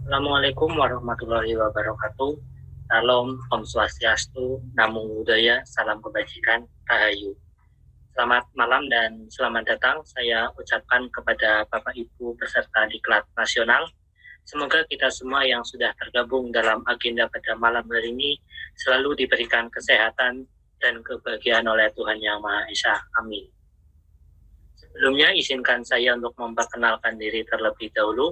Assalamualaikum warahmatullahi wabarakatuh. Salam, Om Swastiastu, Namo Buddhaya, salam kebajikan, Rahayu. Selamat malam dan selamat datang saya ucapkan kepada Bapak Ibu peserta Diklat Nasional. Semoga kita semua yang sudah tergabung dalam agenda pada malam hari ini selalu diberikan kesehatan dan kebahagiaan oleh Tuhan Yang Maha Esa. Amin. Sebelumnya izinkan saya untuk memperkenalkan diri terlebih dahulu.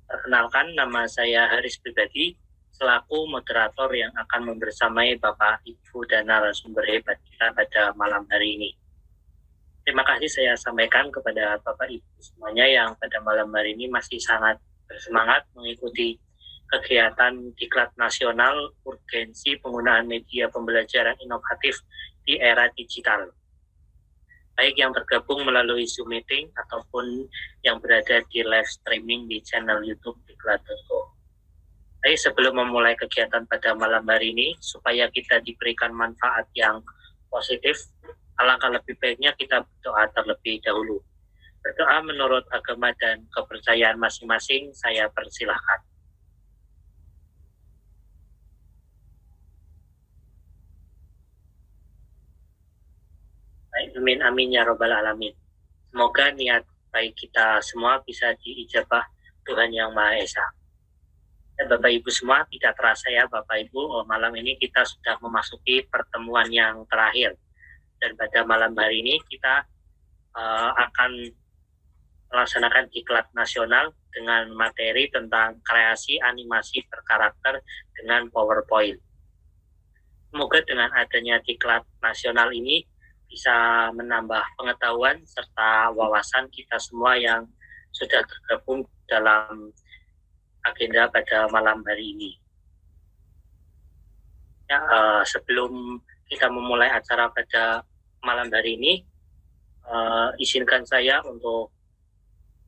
Perkenalkan, nama saya Haris Pribadi, selaku moderator yang akan membersamai Bapak, Ibu, dan narasumber hebat kita pada malam hari ini. Terima kasih saya sampaikan kepada Bapak Ibu semuanya yang pada malam hari ini masih sangat bersemangat mengikuti kegiatan Diklat Nasional Urgensi Penggunaan Media Pembelajaran Inovatif di Era Digital. Baik yang tergabung melalui Zoom meeting ataupun yang berada di live streaming di channel YouTube Diklat.co. Baik, sebelum memulai kegiatan pada malam hari ini, supaya kita diberikan manfaat yang positif, alangkah lebih baiknya kita berdoa terlebih dahulu. Berdoa menurut agama dan kepercayaan masing-masing, saya persilahkan. Baik, amin amin ya robbal alamin. Semoga niat baik kita semua bisa diijabah Tuhan Yang Maha Esa. Bapak Ibu semua, tidak terasa ya Bapak Ibu, malam ini kita sudah memasuki pertemuan yang terakhir. Dan pada malam hari ini kita akan melaksanakan Diklat Nasional dengan materi tentang kreasi animasi berkarakter dengan PowerPoint. Semoga dengan adanya Diklat Nasional ini bisa menambah pengetahuan serta wawasan kita semua yang sudah tergabung dalam agenda pada malam hari ini. Ya, sebelum kita memulai acara pada malam hari ini, izinkan saya untuk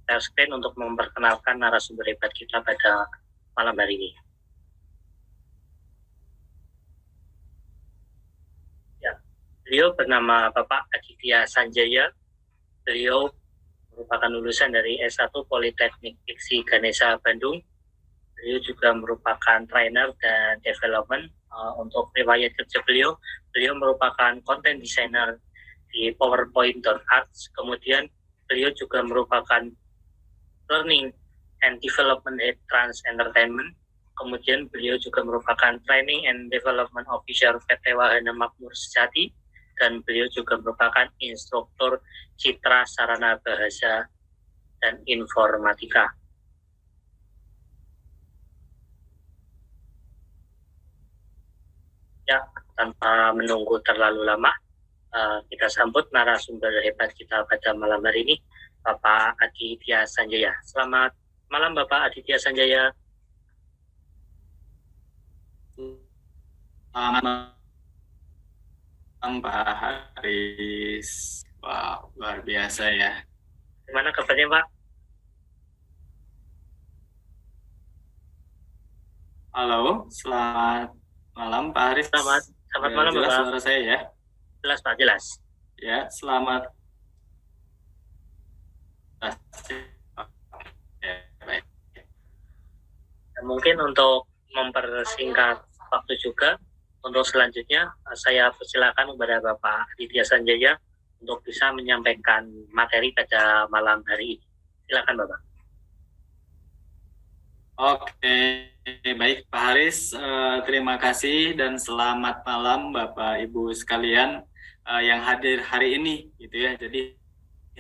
share screen untuk memperkenalkan narasumber hebat kita pada malam hari ini. Beliau bernama Bapak Aditya Sanjaya. Beliau merupakan lulusan dari S1 Politeknik Fiksi Ganesha Bandung. Beliau juga merupakan trainer dan development untuk riwayat kerja beliau. Beliau merupakan content designer di PowerPoint.arts. Kemudian beliau juga merupakan learning and development head Trans Entertainment. Kemudian beliau juga merupakan training and development officer PT Wahana Makmur Sejati. Dan beliau juga merupakan instruktur Citra Sarana Bahasa dan Informatika. Ya, tanpa menunggu terlalu lama, kita sambut narasumber hebat kita pada malam hari ini, Bapak Aditya Sanjaya. Selamat malam Bapak Aditya Sanjaya. Selamat malam Pak Haris. Wow, luar biasa ya. Gimana kabarnya Pak? Halo, selamat malam Pak Haris. Selamat malam jelas Bapak. Suara saya ya? Jelas Pak, jelas. Ya, selamat. Ya, baik. Mungkin untuk mempersingkat waktu juga, untuk selanjutnya saya persilakan kepada Bapak Aditya Sanjaya untuk bisa menyampaikan materi pada malam hari ini. Silakan Bapak. Oke, baik Pak Haris, terima kasih dan selamat malam Bapak Ibu sekalian yang hadir hari ini gitu ya. Jadi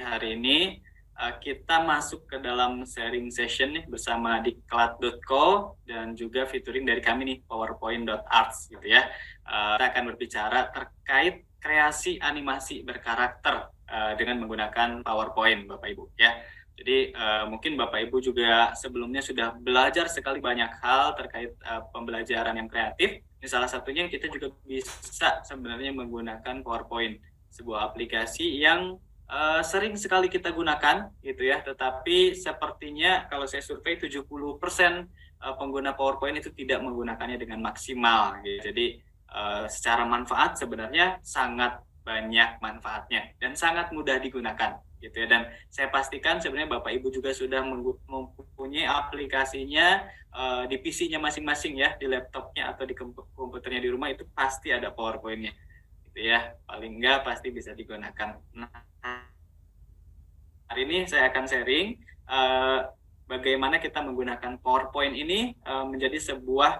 hari ini kita masuk ke dalam sharing session nih bersama Diklat.co dan juga featuring dari kami nih PowerPoint.arts gitu ya. Kita akan berbicara terkait kreasi animasi berkarakter dengan menggunakan PowerPoint Bapak Ibu ya. Jadi mungkin Bapak Ibu juga sebelumnya sudah belajar sekali banyak hal terkait pembelajaran yang kreatif. Ini salah satunya kita juga bisa sebenarnya menggunakan PowerPoint, sebuah aplikasi yang sering sekali kita gunakan gitu ya, tetapi sepertinya kalau saya survei 70% pengguna PowerPoint itu tidak menggunakannya dengan maksimal gitu. Jadi secara manfaat sebenarnya sangat banyak manfaatnya dan sangat mudah digunakan gitu ya. Dan saya pastikan sebenarnya Bapak Ibu juga sudah mempunyai aplikasinya di PC-nya masing-masing ya, di laptopnya atau di komputernya di rumah itu pasti ada PowerPoint-nya gitu ya, paling enggak pasti bisa digunakan. Nah, hari ini saya akan sharing bagaimana kita menggunakan PowerPoint ini menjadi sebuah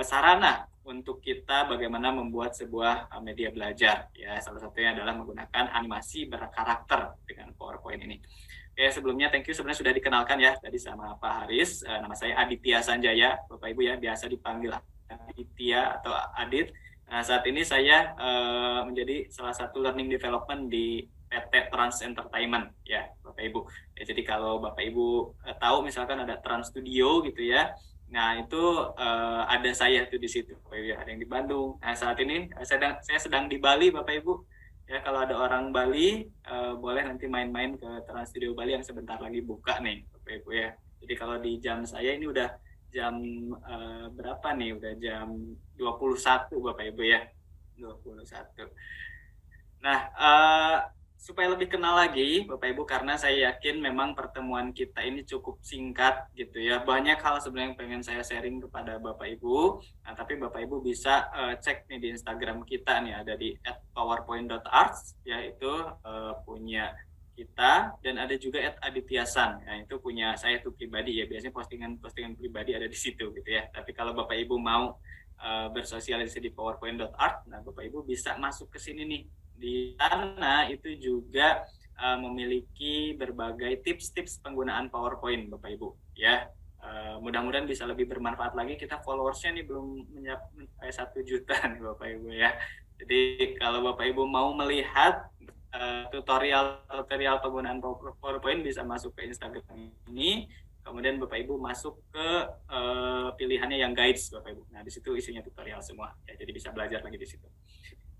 sarana untuk kita bagaimana membuat sebuah media belajar ya. Salah satunya adalah menggunakan animasi berkarakter dengan PowerPoint ini. Oke, sebelumnya thank you sebenarnya sudah dikenalkan ya tadi sama Pak Haris. Nama saya Aditya Sanjaya, Bapak Ibu ya biasa dipanggil Aditya atau Adit. Nah, saat ini saya menjadi salah satu learning development di PT Trans Entertainment ya Bapak Ibu. Ya, jadi kalau Bapak Ibu tahu misalkan ada Trans Studio gitu ya. Nah, itu ada saya tuh di situ. Bapak Ibu, ada yang di Bandung. Nah, saat ini saya sedang di Bali Bapak Ibu. Ya, kalau ada orang Bali boleh nanti main-main ke Trans Studio Bali yang sebentar lagi buka nih Bapak Ibu ya. Jadi kalau di jam saya ini udah jam berapa nih? Udah jam 21 Bapak Ibu ya. 21. Nah, supaya lebih kenal lagi Bapak Ibu, karena saya yakin memang pertemuan kita ini cukup singkat gitu ya. Banyak hal sebenarnya yang pengen saya sharing kepada Bapak Ibu. Nah, tapi Bapak Ibu bisa cek nih di Instagram kita nih, ada di @powerpoint.arts ya, itu punya kita, dan ada juga @adityasan. Nah, itu punya saya tuh pribadi ya. Biasanya postingan pribadi ada di situ gitu ya. Tapi kalau Bapak Ibu mau bersosialisasi di powerpoint.art, nah Bapak Ibu bisa masuk ke sini nih. Di sana itu juga memiliki berbagai tips-tips penggunaan PowerPoint Bapak Ibu ya. Mudah-mudahan bisa lebih bermanfaat lagi. Kita followersnya nih belum mencapai 1 juta nih Bapak Ibu ya. Jadi kalau Bapak Ibu mau melihat tutorial penggunaan PowerPoint bisa masuk ke Instagram ini. Kemudian Bapak Ibu masuk ke pilihannya yang guides Bapak Ibu. Nah, di situ isinya tutorial semua ya. Jadi bisa belajar lagi di situ.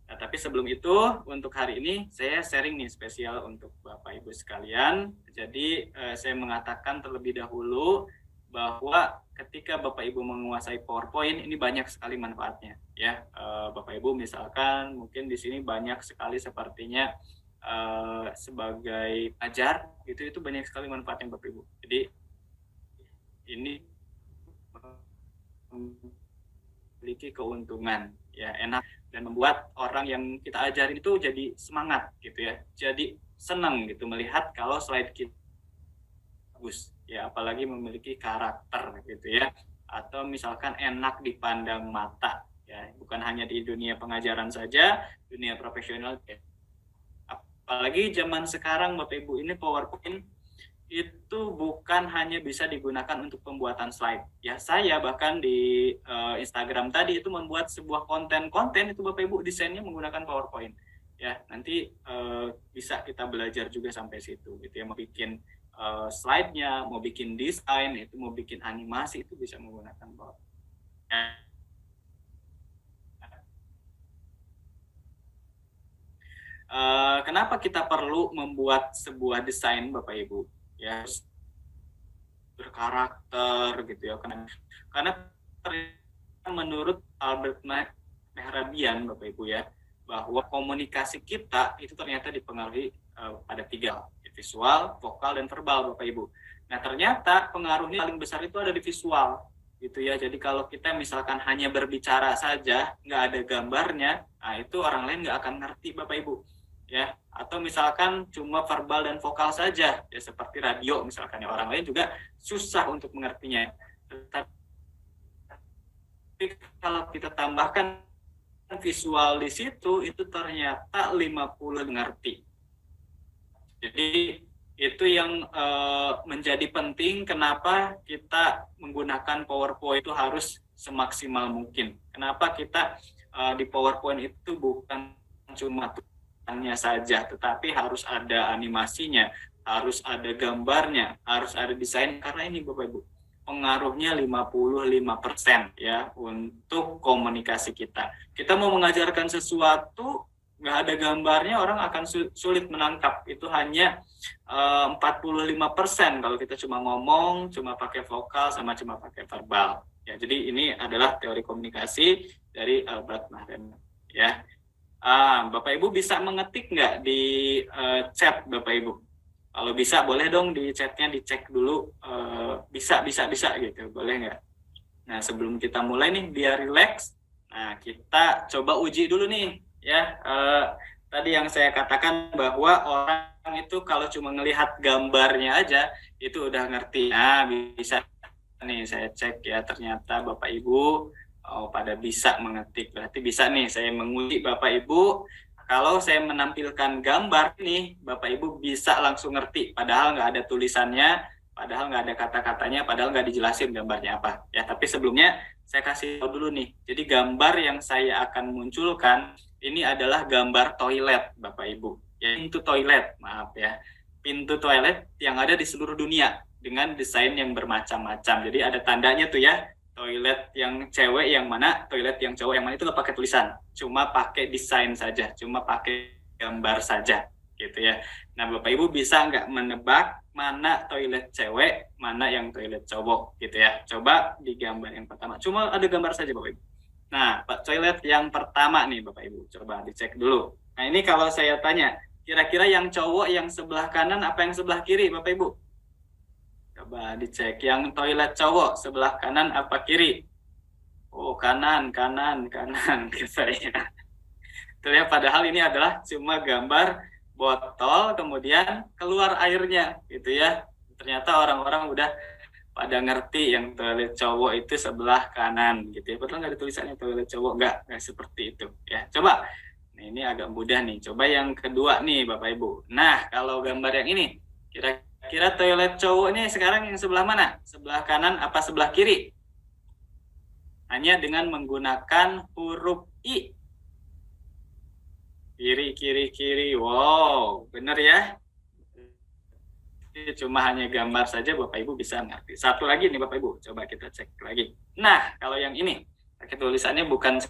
Nah, tapi sebelum itu, untuk hari ini saya sharing nih spesial untuk Bapak Ibu sekalian. Jadi saya mengatakan terlebih dahulu bahwa ketika Bapak Ibu menguasai PowerPoint ini banyak sekali manfaatnya ya. Bapak Ibu misalkan mungkin di sini banyak sekali sepertinya sebagai ajar gitu, itu banyak sekali manfaatnya Bapak Ibu. Jadi ini memiliki keuntungan ya, enak, dan membuat orang yang kita ajarin itu jadi semangat gitu ya, jadi senang gitu melihat kalau slide kita bagus ya, apalagi memiliki karakter gitu ya, atau misalkan enak dipandang mata ya, bukan hanya di dunia pengajaran saja, dunia profesional ya. Apalagi zaman sekarang Bapak Ibu, ini PowerPoint itu bukan hanya bisa digunakan untuk pembuatan slide ya. Saya bahkan di Instagram tadi itu membuat sebuah konten itu Bapak Ibu desainnya menggunakan PowerPoint ya. Nanti bisa kita belajar juga sampai situ gitu ya, mau bikin slide-nya, mau bikin desain, itu mau bikin animasi, itu bisa menggunakan PowerPoint ya. Kenapa kita perlu membuat sebuah desain Bapak Ibu ya, berkarakter gitu ya, karena menurut Albert Mehrabian Bapak Ibu ya, bahwa komunikasi kita itu ternyata dipengaruhi pada 3, visual, vokal, dan verbal Bapak Ibu. Nah, ternyata pengaruhnya paling besar itu ada di visual gitu ya. Jadi kalau kita misalkan hanya berbicara saja, nggak ada gambarnya, nah itu orang lain nggak akan ngerti Bapak Ibu ya. Atau misalkan cuma verbal dan vokal saja ya, seperti radio misalkan ya, orang lain juga susah untuk mengertinya. Tapi kalau kita tambahkan visual di situ, itu ternyata 50 mengerti. Jadi itu yang menjadi penting, kenapa kita menggunakan PowerPoint itu harus semaksimal mungkin. Kenapa kita di PowerPoint itu bukan cuma tulisannya saja, tetapi harus ada animasinya, harus ada gambarnya, harus ada desain, karena ini Bapak Ibu pengaruhnya 55% ya untuk komunikasi kita. Kita mau mengajarkan sesuatu nggak ada gambarnya, orang akan sulit menangkap. Itu hanya 45% kalau kita cuma ngomong, cuma pakai vokal, sama cuma pakai verbal. Ya, jadi ini adalah teori komunikasi dari Albert Mehrabian ya. Bapak Ibu bisa mengetik nggak di chat Bapak Ibu? Kalau bisa boleh dong di chatnya dicek dulu, bisa gitu, boleh nggak? Nah, sebelum kita mulai nih biar relax, nah kita coba uji dulu nih ya. Tadi yang saya katakan bahwa orang itu kalau cuma ngelihat gambarnya aja itu udah ngerti. Nah, bisa nih saya cek ya, ternyata Bapak Ibu pada bisa mengetik. Berarti bisa nih saya menguji Bapak Ibu. Kalau saya menampilkan gambar nih, Bapak Ibu bisa langsung ngerti. Padahal nggak ada tulisannya, padahal nggak ada kata-katanya, padahal nggak dijelasin gambarnya apa. Ya, tapi sebelumnya saya kasih tahu dulu nih. Jadi gambar yang saya akan munculkan ini adalah gambar toilet, Bapak Ibu. Ya, pintu toilet, maaf ya. Pintu toilet yang ada di seluruh dunia dengan desain yang bermacam-macam. Jadi ada tandanya tuh ya, toilet yang cewek yang mana, toilet yang cowok yang mana itu nggak pakai tulisan, cuma pakai desain saja, cuma pakai gambar saja, gitu ya. Nah, Bapak Ibu bisa nggak menebak mana toilet cewek, mana yang toilet cowok, gitu ya. Coba di gambar yang pertama, cuma ada gambar saja Bapak Ibu. Nah, toilet yang pertama nih Bapak Ibu, coba dicek dulu. Nah, ini kalau saya tanya, kira-kira yang cowok yang sebelah kanan apa yang sebelah kiri Bapak Ibu? Coba dicek, yang toilet cowok sebelah kanan apa kiri? Oh, kanan katanya. Terlihat padahal ini adalah cuma gambar botol kemudian keluar airnya gitu ya. Ternyata orang-orang udah pada ngerti yang toilet cowok itu sebelah kanan gitu ya. Padahal nggak ada tulisannya toilet cowok, nggak seperti itu ya. Coba, nah ini agak mudah nih. Coba yang kedua nih Bapak Ibu. Nah, kalau gambar yang ini, kira-kira toilet cowoknya sekarang yang sebelah mana? Sebelah kanan apa sebelah kiri? Hanya dengan menggunakan huruf I. Kiri. Wow, benar ya? Cuma hanya gambar saja Bapak Ibu bisa ngerti. Satu lagi nih Bapak Ibu, coba kita cek lagi. Nah, kalau yang ini, pakai tulisannya bukan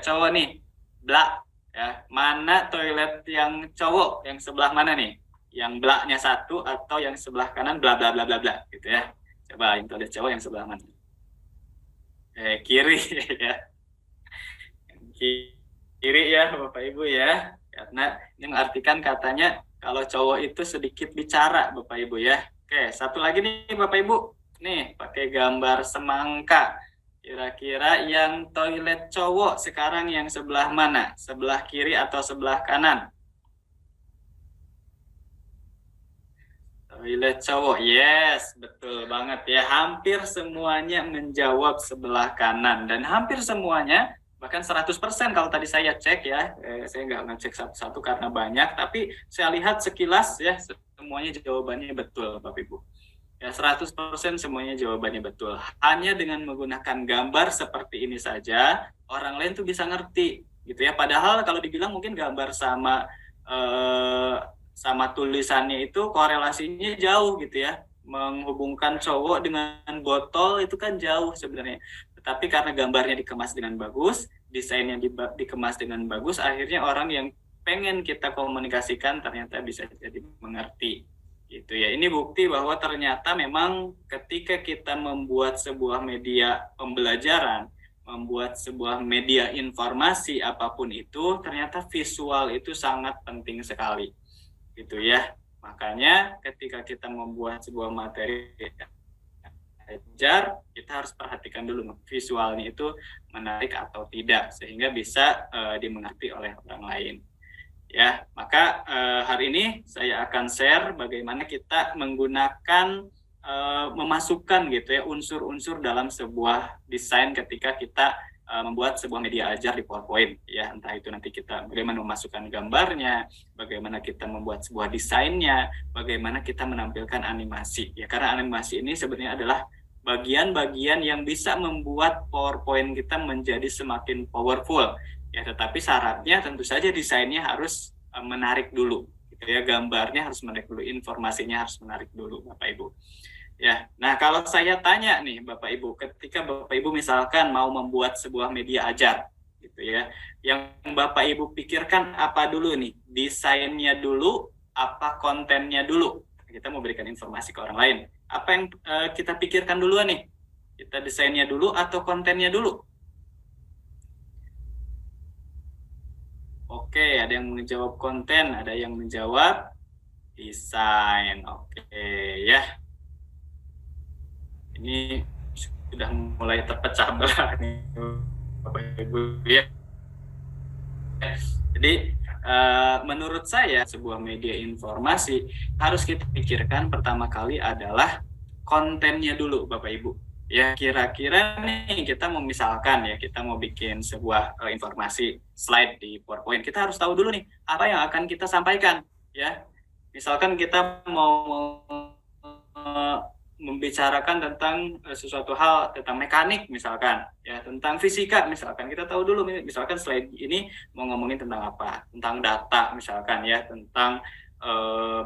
cowok nih, blak. Ya, mana toilet yang cowok, yang sebelah mana nih? Yang blaknya satu atau yang sebelah kanan bla bla bla bla bla gitu ya. Coba yang toilet cowok yang sebelah mana? Kiri ya. Kiri ya Bapak Ibu ya. Karena ini mengartikan katanya kalau cowok itu sedikit bicara Bapak Ibu ya. Oke, satu lagi nih Bapak Ibu. Nih, pakai gambar semangka. Kira-kira yang toilet cowok sekarang yang sebelah mana? Sebelah kiri atau sebelah kanan? Toilet cowok, yes, betul banget ya. Hampir semuanya menjawab sebelah kanan. Dan hampir semuanya, bahkan 100% kalau tadi saya cek ya. Saya nggak ngecek satu-satu karena banyak. Tapi saya lihat sekilas ya, semuanya jawabannya betul Bapak Ibu. Ya, 100% semuanya jawabannya betul. Hanya dengan menggunakan gambar seperti ini saja, orang lain tuh bisa ngerti. Gitu ya. Padahal kalau dibilang mungkin gambar sama tulisannya itu korelasinya jauh gitu ya, menghubungkan cowok dengan botol itu kan jauh sebenarnya, tetapi karena gambarnya dikemas dengan bagus, desainnya dikemas dengan bagus, akhirnya orang yang pengen kita komunikasikan ternyata bisa jadi mengerti gitu ya. Ini bukti bahwa ternyata memang ketika kita membuat sebuah media pembelajaran, membuat sebuah media informasi apapun itu, ternyata visual itu sangat penting sekali gitu ya. Makanya ketika kita membuat sebuah materi ajar, kita harus perhatikan dulu visualnya itu menarik atau tidak sehingga bisa dimengerti oleh orang lain. Ya, maka hari ini saya akan share bagaimana kita menggunakan memasukkan gitu ya unsur-unsur dalam sebuah desain ketika kita membuat sebuah media ajar di PowerPoint ya, entah itu nanti kita bagaimana memasukkan gambarnya, bagaimana kita membuat sebuah desainnya, bagaimana kita menampilkan animasi ya, karena animasi ini sebenarnya adalah bagian-bagian yang bisa membuat PowerPoint kita menjadi semakin powerful ya, tetapi syaratnya tentu saja desainnya harus menarik dulu gitu ya, gambarnya harus menarik dulu, informasinya harus menarik dulu Bapak Ibu. Ya, nah kalau saya tanya nih Bapak Ibu, ketika Bapak Ibu misalkan mau membuat sebuah media ajar, gitu ya, yang Bapak Ibu pikirkan apa dulu nih? Desainnya dulu, apa kontennya dulu? Kita mau berikan informasi ke orang lain. Apa yang kita pikirkan duluan nih? Kita desainnya dulu atau kontennya dulu? Oke, ada yang menjawab konten, ada yang menjawab desain. Oke, ya. Ini sudah mulai terpecah belah nih Bapak Ibu ya. Jadi menurut saya sebuah media informasi harus kita pikirkan pertama kali adalah kontennya dulu Bapak Ibu. Ya kira-kira nih kita mau misalkan ya kita mau bikin sebuah informasi slide di PowerPoint, kita harus tahu dulu nih apa yang akan kita sampaikan ya. Misalkan kita mau membicarakan tentang sesuatu hal tentang mekanik misalkan ya, tentang fisika misalkan, kita tahu dulu misalkan slide ini mau ngomongin tentang apa, tentang data misalkan ya, tentang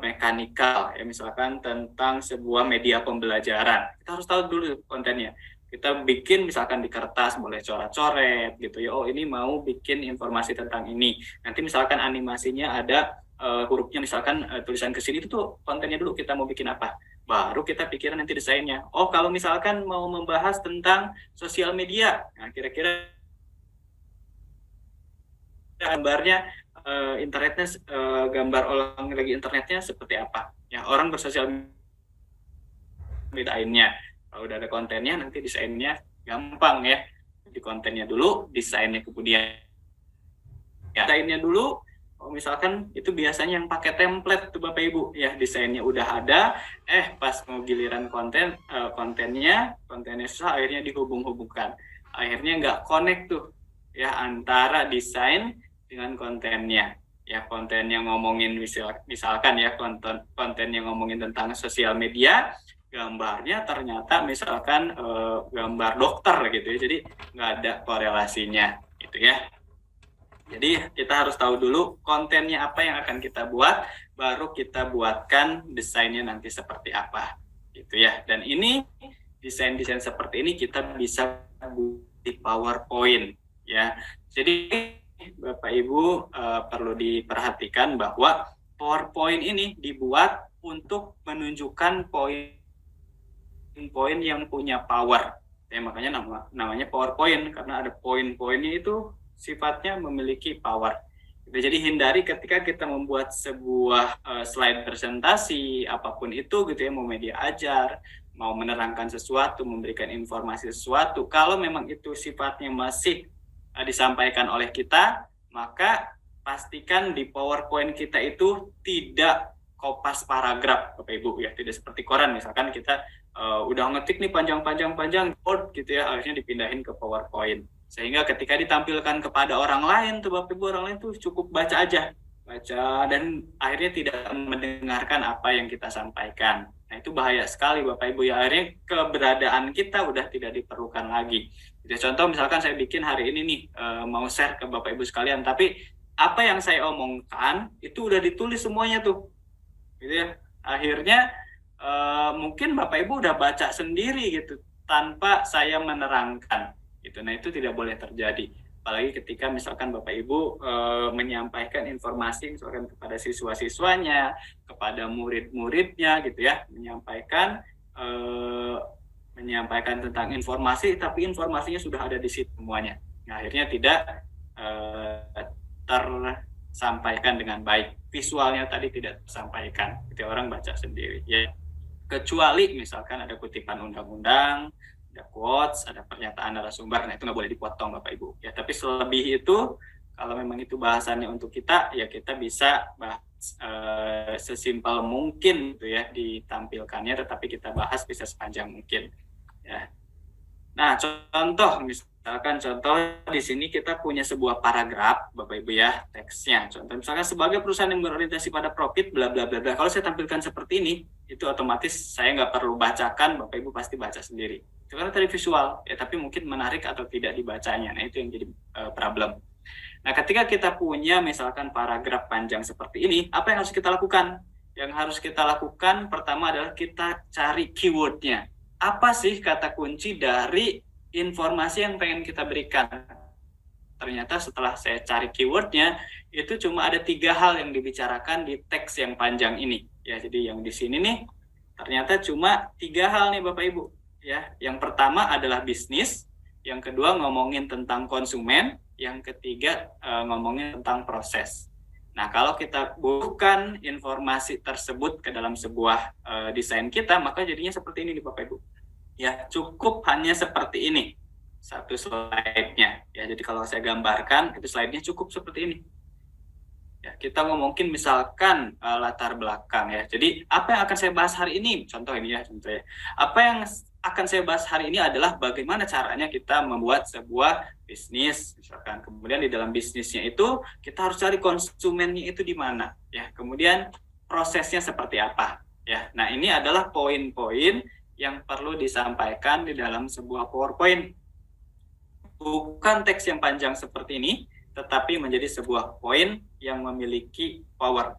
mekanikal ya, misalkan tentang sebuah media pembelajaran, kita harus tahu dulu kontennya. Kita bikin misalkan di kertas boleh coret-coret gitu ya, oh ini mau bikin informasi tentang ini, nanti misalkan animasinya ada hurufnya misalkan tulisan ke sini, itu tuh kontennya dulu kita mau bikin apa, baru kita pikirin nanti desainnya. Oh kalau misalkan mau membahas tentang sosial media, nah kira-kira gambarnya internetnya gambar orang lagi internetnya seperti apa ya, orang bersosial media lainnya. Kalau udah ada kontennya nanti desainnya gampang ya, di kontennya dulu, desainnya kemudian ya, desainnya dulu. Oh, misalkan itu biasanya yang pakai template tuh Bapak Ibu ya, desainnya udah ada, pas mau giliran kontennya susah, akhirnya dihubung-hubungkan, akhirnya nggak connect tuh ya antara desain dengan kontennya ya. Konten yang ngomongin misalkan ya konten yang ngomongin tentang sosial media, gambarnya ternyata misalkan gambar dokter gitu ya, jadi nggak ada korelasinya gitu ya. Jadi kita harus tahu dulu kontennya apa yang akan kita buat, baru kita buatkan desainnya nanti seperti apa, gitu ya. Dan ini desain-desain seperti ini kita bisa buat di PowerPoint, ya. Jadi Bapak Ibu perlu diperhatikan bahwa PowerPoint ini dibuat untuk menunjukkan poin-poin yang punya power. Ya, makanya namanya PowerPoint, karena ada poin-poinnya itu sifatnya memiliki power. Jadi hindari ketika kita membuat sebuah slide presentasi apapun itu gitu ya, mau media ajar, mau menerangkan sesuatu, memberikan informasi sesuatu, kalau memang itu sifatnya masih disampaikan oleh kita, maka pastikan di PowerPoint kita itu tidak kopas paragraf Bapak Ibu ya, tidak seperti koran misalkan kita udah ngetik nih panjang board gitu ya, akhirnya dipindahin ke PowerPoint, sehingga ketika ditampilkan kepada orang lain tuh Bapak Ibu, orang lain tuh cukup baca dan akhirnya tidak mendengarkan apa yang kita sampaikan. Nah itu bahaya sekali Bapak Ibu ya, akhirnya keberadaan kita udah tidak diperlukan lagi. Jadi contoh misalkan saya bikin hari ini nih mau share ke Bapak Ibu sekalian, tapi apa yang saya omongkan itu udah ditulis semuanya tuh gitu ya, akhirnya mungkin Bapak Ibu udah baca sendiri gitu tanpa saya menerangkan gitu. Nah itu tidak boleh terjadi, apalagi ketika misalkan Bapak Ibu menyampaikan informasi misalkan kepada siswa-siswanya, kepada murid-muridnya gitu ya, menyampaikan tentang informasi, tapi informasinya sudah ada di situ semuanya. Nah, akhirnya tidak tersampaikan dengan baik, visualnya tadi tidak tersampaikan, itu orang baca sendiri ya. Kecuali misalkan ada kutipan undang-undang, ada quotes, ada pernyataan narasumber, nah itu nggak boleh dipotong Bapak Ibu ya. Tapi selebih itu, kalau memang itu bahasannya untuk kita, ya kita bisa bahas sesimpel mungkin gitu ya ditampilkannya, tetapi kita bahas bisa sepanjang mungkin ya. Nah misalkan contoh di sini kita punya sebuah paragraf Bapak Ibu ya, teksnya. Contoh misalkan sebagai perusahaan yang berorientasi pada profit bla bla bla bla. Kalau saya tampilkan seperti ini, itu otomatis saya nggak perlu bacakan, Bapak Ibu pasti baca sendiri. Itu karena tadi visual ya, tapi mungkin menarik atau tidak dibacanya. Nah itu yang jadi problem. Nah ketika kita punya misalkan paragraf panjang seperti ini, apa yang harus kita lakukan? Yang harus kita lakukan pertama adalah kita cari keywordnya. Apa sih kata kunci dari informasi yang pengen kita berikan? Ternyata setelah saya cari keywordnya, itu cuma ada 3 hal yang dibicarakan di teks yang panjang ini. Ya, jadi yang di sini nih, ternyata cuma 3 hal nih Bapak Ibu. Ya, yang pertama adalah bisnis, yang kedua ngomongin tentang konsumen, yang ketiga ngomongin tentang proses. Nah, kalau kita bukan informasi tersebut ke dalam sebuah desain kita, maka jadinya seperti ini nih Bapak Ibu. Ya, cukup hanya seperti ini satu slide-nya. Ya, jadi kalau saya gambarkan, itu slide-nya cukup seperti ini. Ya, kita ngomongin misalkan latar belakang ya. Jadi apa yang akan saya bahas hari ini? Contoh ini ya, contoh ya. Apa yang akan saya bahas hari ini adalah bagaimana caranya kita membuat sebuah bisnis misalkan. Kemudian di dalam bisnisnya itu kita harus cari konsumennya itu di mana ya. Kemudian prosesnya seperti apa ya. Nah, ini adalah poin-poin yang perlu disampaikan di dalam sebuah PowerPoint. Bukan teks yang panjang seperti ini, tetapi menjadi sebuah poin yang memiliki power.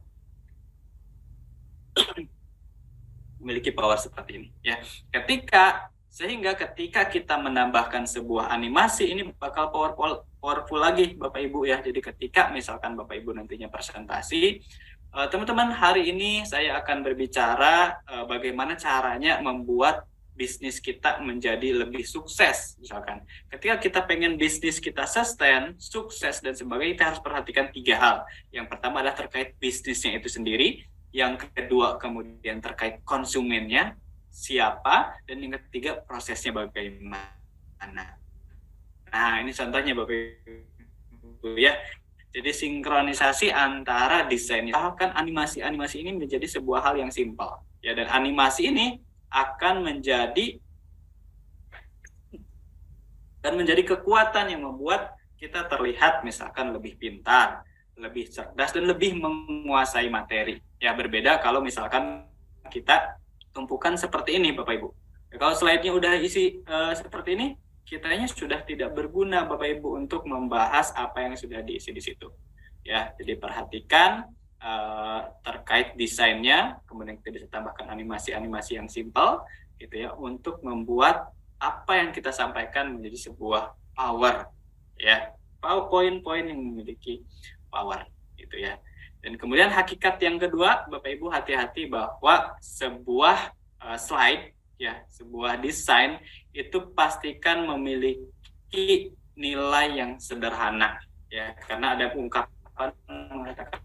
Memiliki power seperti ini ya. Sehingga ketika kita menambahkan sebuah animasi, ini bakal powerful lagi Bapak Ibu ya. Jadi ketika misalkan Bapak Ibu nantinya presentasi, teman-teman, hari ini saya akan berbicara bagaimana caranya membuat bisnis kita menjadi lebih sukses. Misalkan ketika kita pengen bisnis kita sustain, sukses dan sebagainya, kita harus perhatikan 3 hal. Yang pertama adalah terkait bisnisnya itu sendiri, yang kedua kemudian terkait konsumennya siapa, dan yang ketiga prosesnya bagaimana. Nah, ini contohnya Bapak Ibu ya. Jadi sinkronisasi antara desain, bahkan animasi ini menjadi sebuah hal yang simpel ya, dan animasi ini akan menjadi kekuatan yang membuat kita terlihat misalkan lebih pintar, lebih cerdas, dan lebih menguasai materi. Ya, berbeda kalau misalkan kita tumpukan seperti ini Bapak Ibu. Ya, kalau slide-nya udah isi seperti ini, kitanya sudah tidak berguna Bapak Ibu untuk membahas apa yang sudah diisi di situ. Ya, jadi perhatikan terkait desainnya, kemudian kita bisa tambahkan animasi-animasi yang simple gitu ya, untuk membuat apa yang kita sampaikan menjadi sebuah power ya, poin-poin yang memiliki power gitu ya. Dan kemudian hakikat yang kedua Bapak Ibu, hati-hati bahwa sebuah slide ya, sebuah desain itu pastikan memiliki nilai yang sederhana ya, karena ada ungkapan mengatakan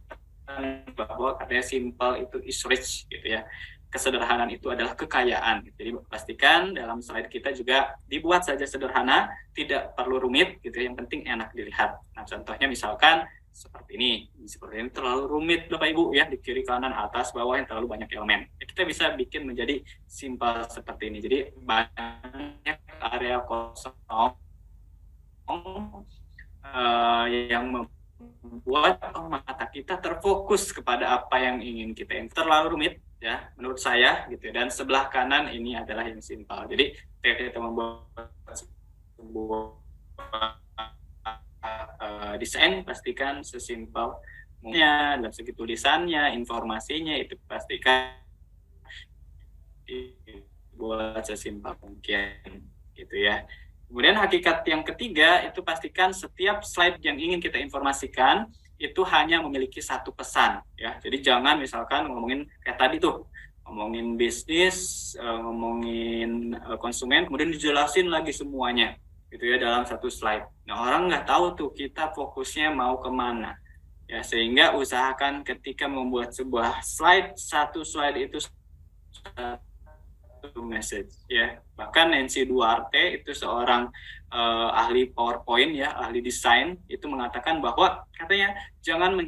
bahwa katanya simple itu is rich gitu ya. Kesederhanaan itu adalah kekayaan. Jadi pastikan dalam slide kita juga dibuat saja sederhana, tidak perlu rumit gitu, yang penting enak dilihat. Nah, contohnya misalkan seperti ini terlalu rumit Bapak Ibu ya, di kiri kanan atas bawah yang terlalu banyak elemen. Ya, kita bisa bikin menjadi simple seperti ini. Jadi banyak area kosong yang membuat mata kita terfokus kepada apa yang ingin kita. Yang terlalu rumit ya menurut saya gitu, dan sebelah kanan ini adalah yang simpel. Jadi kita membuat sebuah desain, pastikan sesimpel mungkin, dalam segi tulisannya, informasinya itu pastikan dibuat sesimpel mungkin gitu ya. Kemudian hakikat yang ketiga itu pastikan setiap slide yang ingin kita informasikan itu hanya memiliki satu pesan ya. Jadi jangan misalkan ngomongin kayak tadi tuh, ngomongin bisnis, ngomongin konsumen, kemudian dijelasin lagi semuanya gitu ya dalam satu slide. Nah, orang nggak tahu tuh kita fokusnya mau kemana ya, sehingga usahakan ketika membuat sebuah slide, satu slide itu message ya. Bahkan Nancy Duarte itu seorang ahli PowerPoint ya, ahli desain, itu mengatakan bahwa katanya jangan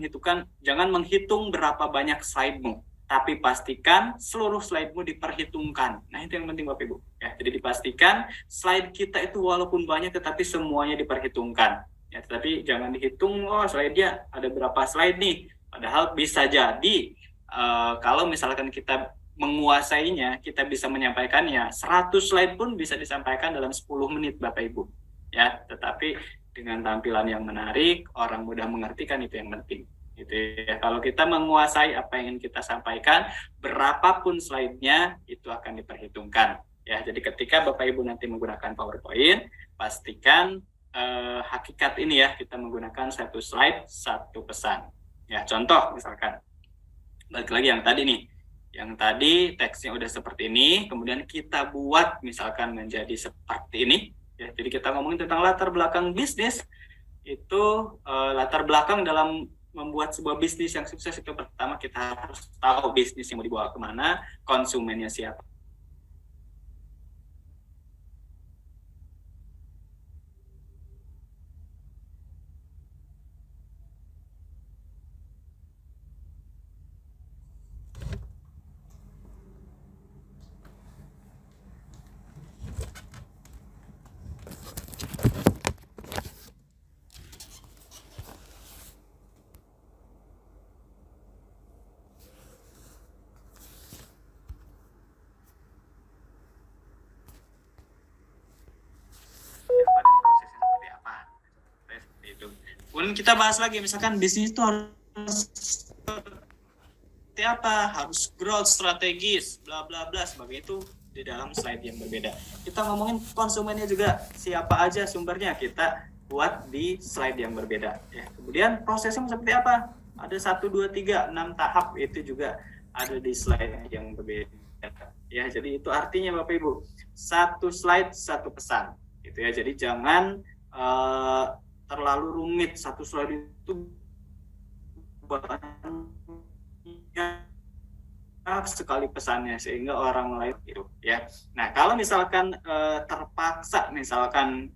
menghitung berapa banyak slide-mu, tapi pastikan seluruh slide-mu diperhitungkan. Nah, itu yang penting Bapak Ibu ya. Jadi dipastikan slide kita itu walaupun banyak tetapi semuanya diperhitungkan ya. Tetapi jangan dihitung, oh slide-nya ada berapa slide nih, padahal bisa jadi kalau misalkan kita menguasainya, kita bisa menyampaikannya 100 slide pun bisa disampaikan dalam 10 menit Bapak Ibu ya. Tetapi dengan tampilan yang menarik, orang mudah mengerti, kan itu yang penting gitu ya. Kalau kita menguasai apa yang ingin kita sampaikan, berapapun slide-nya itu akan diperhitungkan ya. Jadi ketika Bapak Ibu nanti menggunakan PowerPoint, pastikan hakikat ini ya, kita menggunakan satu slide satu pesan ya. Contoh misalkan balik lagi yang tadi nih, yang tadi teksnya udah seperti ini, kemudian kita buat misalkan menjadi seperti ini ya. Jadi kita ngomongin tentang latar belakang bisnis, itu latar belakang dalam membuat sebuah bisnis yang sukses itu pertama kita harus tahu bisnis yang mau dibawa kemana, konsumennya siapa. Kemudian kita bahas lagi, misalkan bisnis itu harus seperti apa, harus growth strategis, bla bla bla, sebagai itu di dalam slide yang berbeda. Kita ngomongin konsumennya juga, siapa aja sumbernya, kita buat di slide yang berbeda. Ya. Kemudian prosesnya seperti apa? Ada 1, 2, 3, 6 tahap, itu juga ada di slide yang berbeda. Ya, jadi itu artinya Bapak Ibu, satu slide satu pesan, gitu ya. Jadi jangan terlalu rumit, satu slide itu banyak sekali pesannya sehingga orang lain itu ya. Nah, kalau misalkan terpaksa misalkan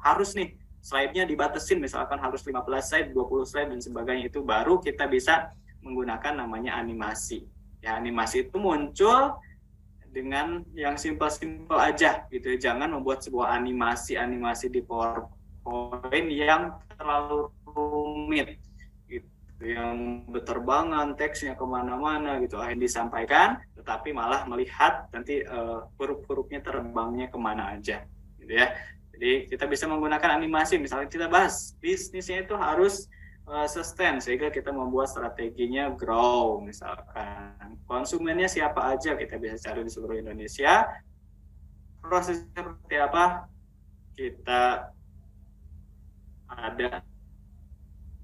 harus nih slide-nya dibatasin, misalkan harus 15 slide, 20 slide dan sebagainya, itu baru kita bisa menggunakan namanya animasi. Ya, animasi itu muncul dengan yang simpel-simpel aja gitu. Jangan membuat sebuah animasi di PowerPoint yang terlalu rumit gitu, yang berterbangan teksnya kemana-mana gitu, yang disampaikan tetapi malah melihat nanti huruf-hurufnya terbangnya kemana aja gitu ya. Jadi kita bisa menggunakan animasi, misalnya kita bahas bisnisnya itu harus sustain, sehingga kita membuat strateginya grow, misalkan konsumennya siapa aja kita bisa cari di seluruh Indonesia, prosesnya seperti apa, kita ada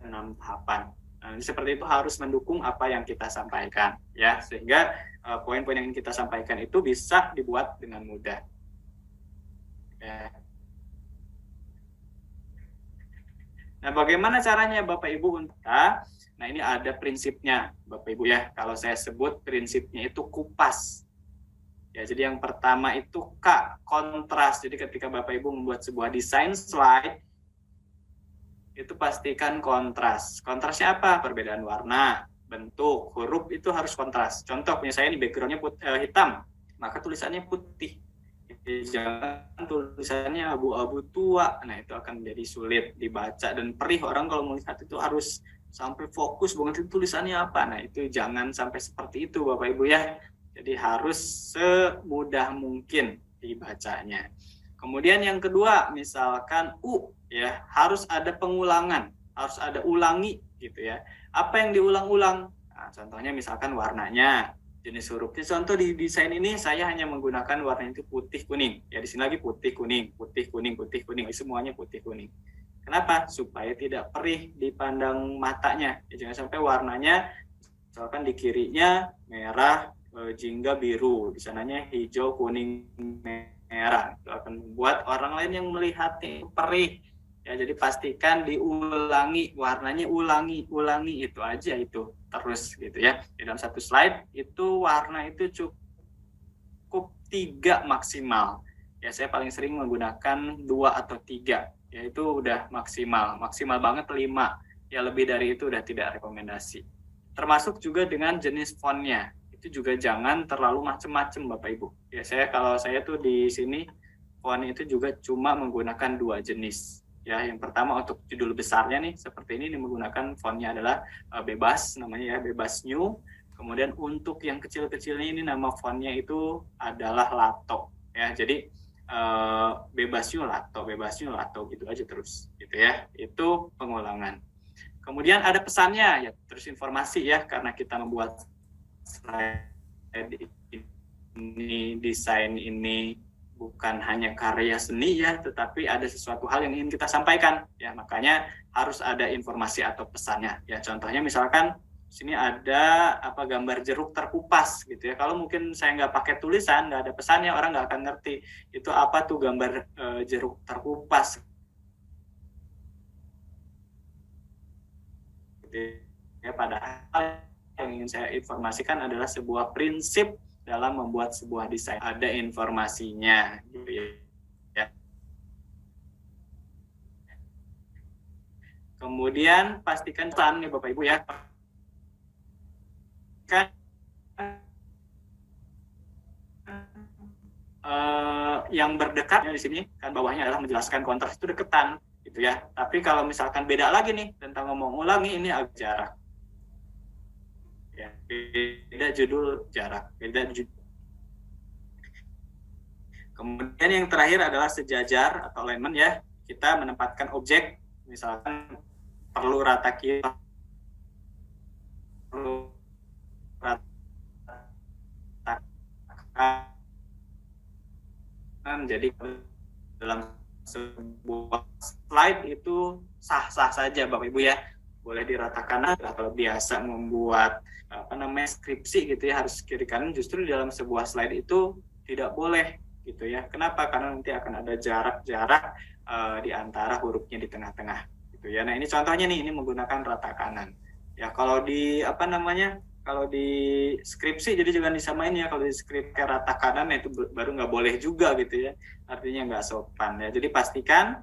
6 tahapan. Nah, seperti itu harus mendukung apa yang kita sampaikan ya, sehingga poin-poin yang kita sampaikan itu bisa dibuat dengan mudah. Ya. Nah, bagaimana caranya Bapak Ibu untuk nah ini ada prinsipnya Bapak Ibu ya. Kalau saya sebut prinsipnya itu kupas. Ya, jadi yang pertama itu K, kontras. Jadi ketika Bapak Ibu membuat sebuah desain slide, itu pastikan kontras. Kontrasnya apa? Perbedaan warna, bentuk, huruf itu harus kontras. Contoh, punya saya ini backgroundnya hitam, maka tulisannya putih. Jangan tulisannya abu-abu tua, nah itu akan menjadi sulit dibaca dan perih. Orang kalau melihat itu harus sampai fokus banget itu tulisannya apa. Nah itu jangan sampai seperti itu Bapak Ibu ya. Jadi harus semudah mungkin dibacanya. Kemudian yang kedua, misalkan U ya, harus ada pengulangan, harus ada ulangi gitu ya. Apa yang diulang-ulang? Nah, contohnya misalkan warnanya, jenis hurufnya. Contoh di desain ini saya hanya menggunakan warna itu putih kuning. Ya di sini lagi putih kuning, putih kuning, putih kuning. Semuanya putih kuning. Kenapa? Supaya tidak perih dipandang matanya. Ya, jangan sampai warnanya misalkan di kirinya merah, jingga biru, di sananya hijau, kuning, merah. Itu akan membuat orang lain yang melihatnya perih. Ya, jadi pastikan diulangi, warnanya ulangi itu aja itu terus gitu ya. Di dalam satu slide itu warna itu cukup 3 maksimal. Ya, saya paling sering menggunakan 2 atau 3. Ya, itu udah maksimal. Maksimal banget 5. Ya, lebih dari itu udah tidak rekomendasi. Termasuk juga dengan jenis fontnya. Itu juga jangan terlalu macem-macem Bapak Ibu. Ya, kalau saya tuh di sini font itu juga cuma menggunakan 2 jenis. Ya, yang pertama untuk judul besarnya nih seperti ini menggunakan fontnya adalah bebas, namanya ya bebas new. Kemudian untuk yang kecil-kecilnya ini nama fontnya itu adalah Lato. Ya, jadi bebas new Lato gitu aja terus gitu ya. Itu pengulangan. Kemudian ada pesannya ya, terus informasi ya, karena kita membuat slide ini, desain ini bukan hanya karya seni ya, tetapi ada sesuatu hal yang ingin kita sampaikan ya, makanya harus ada informasi atau pesannya ya. Contohnya misalkan sini ada gambar jeruk terkupas gitu ya. Kalau mungkin saya nggak pakai tulisan, nggak ada pesannya, orang nggak akan ngerti itu apa tuh gambar jeruk terkupas gitu. ya. Padahal yang ingin saya informasikan adalah sebuah prinsip dalam membuat sebuah desain. Ada informasinya, gitu ya. Kemudian pastikan pesan nih Bapak Ibu ya. Kan yang berdekatnya di sini kan bawahnya adalah menjelaskan kontras itu deketan gitu ya. Tapi kalau misalkan beda lagi nih tentang ngomong ulangi, ini agak jarak. Ya, beda judul jarak, beda judul. Kemudian yang terakhir adalah sejajar atau alignment ya. Kita menempatkan objek, misalkan perlu rata kiri, perlu rata kanan. Jadi dalam sebuah slide itu sah-sah saja Bapak Ibu ya. Boleh diratakan. Kalau biasa membuat skripsi gitu ya, harus kiri kanan, justru di dalam sebuah slide itu tidak boleh gitu ya. Kenapa? Karena nanti akan ada jarak-jarak di antara hurufnya di tengah-tengah gitu ya. Nah, ini contohnya nih, ini menggunakan rata kanan. Ya, kalau di kalau di skripsi jadi jangan disamain ya. Kalau di skrip ke rata kanan itu baru nggak boleh juga gitu ya. Artinya nggak sopan ya. Jadi pastikan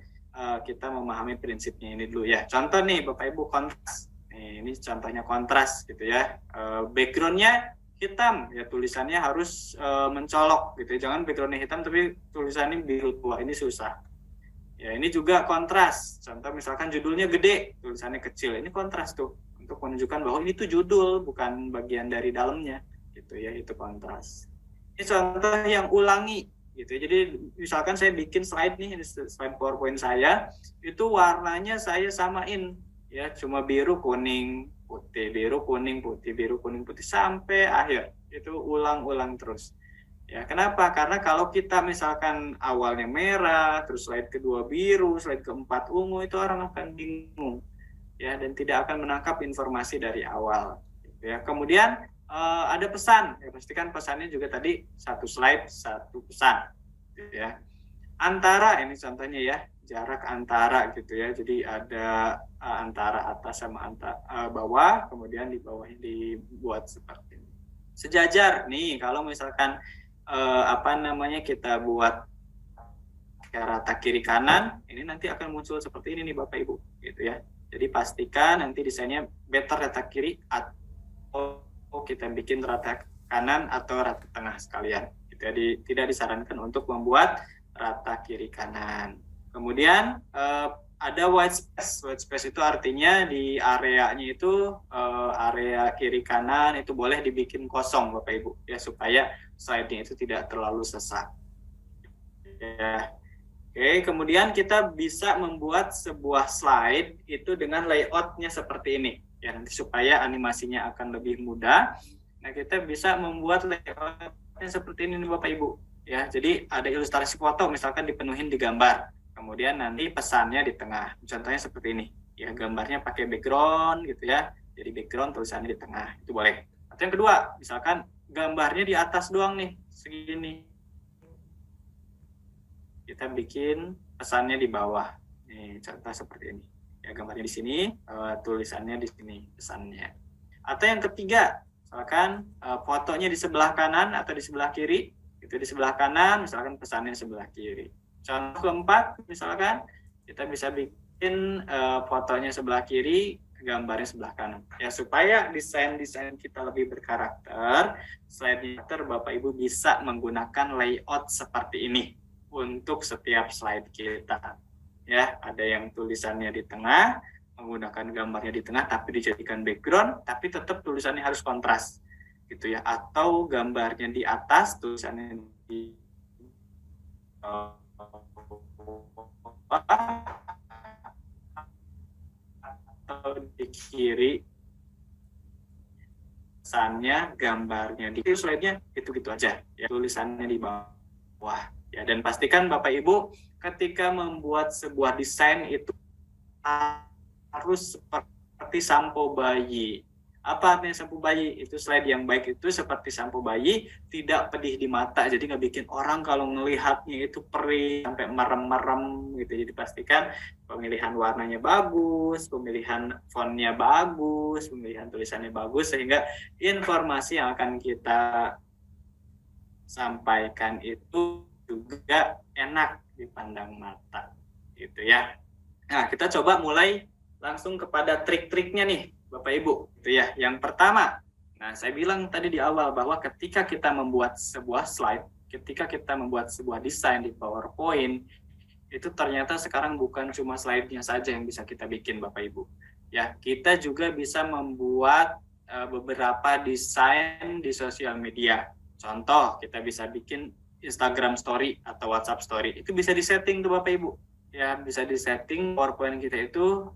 kita memahami prinsipnya ini dulu ya. Contoh nih Bapak Ibu, kontras. Nih, ini contohnya kontras gitu ya. Backgroundnya hitam ya, tulisannya harus mencolok gitu ya. Jangan backgroundnya hitam tapi tulisannya biru tua, ini susah. Ya, ini juga kontras. Contoh misalkan judulnya gede, tulisannya kecil. Ini kontras tuh untuk menunjukkan bahwa ini tuh judul, bukan bagian dari dalamnya gitu ya. Itu kontras. Ini contoh yang ulangi gitu. Jadi misalkan saya bikin slide nih, slide PowerPoint saya, itu warnanya saya samain ya, cuma biru kuning putih, biru kuning putih, biru kuning putih sampai akhir. Itu ulang-ulang terus. Ya, kenapa? Karena kalau kita misalkan awalnya merah, terus slide kedua biru, slide keempat ungu, itu orang akan bingung ya, dan tidak akan menangkap informasi dari awal gitu ya. Kemudian ada pesan ya, pastikan pesannya juga tadi satu slide satu pesan gitu ya. Antara, ini contohnya ya, jarak antara gitu ya. Jadi ada antara atas sama bawah, kemudian di bawahnya dibuat seperti ini. Sejajar nih, kalau misalkan kita buat rata kiri kanan, ini nanti akan muncul seperti ini nih Bapak Ibu gitu ya. Jadi pastikan nanti desainnya better rata kiri atau kita bikin rata kanan atau rata tengah sekalian gitu ya. Tidak disarankan untuk membuat rata kiri kanan. Kemudian ada white space. White space itu artinya di areanya itu area kiri kanan itu boleh dibikin kosong Bapak Ibu ya, supaya slide-nya itu tidak terlalu sesak. Ya. Oke, kemudian kita bisa membuat sebuah slide itu dengan layout-nya seperti ini ya, nanti supaya animasinya akan lebih mudah. Nah, kita bisa membuat layout-nya seperti ini Bapak Ibu ya. Jadi ada ilustrasi foto misalkan dipenuhin di gambar. Kemudian nanti pesannya di tengah. Contohnya seperti ini. Ya, gambarnya pakai background gitu ya. Jadi background, tulisannya di tengah. Itu boleh. Atau yang kedua, misalkan gambarnya di atas doang nih, segini. Kita bikin pesannya di bawah. Nih, contoh seperti ini. Ya, gambarnya di sini, tulisannya di sini, pesannya. Atau yang ketiga, misalkan fotonya di sebelah kanan atau di sebelah kiri. Itu di sebelah kanan, misalkan pesannya sebelah kiri. Contoh keempat, misalkan kita bisa bikin fotonya sebelah kiri, gambarnya sebelah kanan. Ya, supaya desain-desain kita lebih berkarakter, slide-nya Bapak Ibu bisa menggunakan layout seperti ini untuk setiap slide kita. Ya, ada yang tulisannya di tengah, menggunakan gambarnya di tengah, tapi dijadikan background, tapi tetap tulisannya harus kontras, gitu ya. Atau gambarnya di atas, tulisannya di atau di kiri, pesannya, gambarnya di kiri, slide-nya gitu-gitu aja ya, tulisannya di bawah ya. Dan pastikan Bapak Ibu ketika membuat sebuah desain itu harus seperti sampo bayi, Apa artinya sampo bayi? Itu slide yang baik itu seperti sampo bayi, tidak pedih di mata, jadi nggak bikin orang kalau ngelihatnya itu perih sampai merem-merem gitu. Jadi pastikan pemilihan warnanya bagus, pemilihan fontnya bagus, pemilihan tulisannya bagus, sehingga informasi yang akan kita sampaikan itu juga enak dipandang mata gitu ya. Nah, kita coba mulai langsung kepada trik-triknya nih Bapak Ibu gitu ya. Yang pertama, nah saya bilang tadi di awal bahwa ketika kita membuat sebuah slide, ketika kita membuat sebuah desain di PowerPoint, itu ternyata sekarang bukan cuma slide-nya saja yang bisa kita bikin Bapak Ibu. Ya, kita juga bisa membuat beberapa desain di sosial media. Contoh, kita bisa bikin Instagram Story atau WhatsApp Story. Itu bisa disetting tuh Bapak Ibu. Ya, bisa disetting PowerPoint kita itu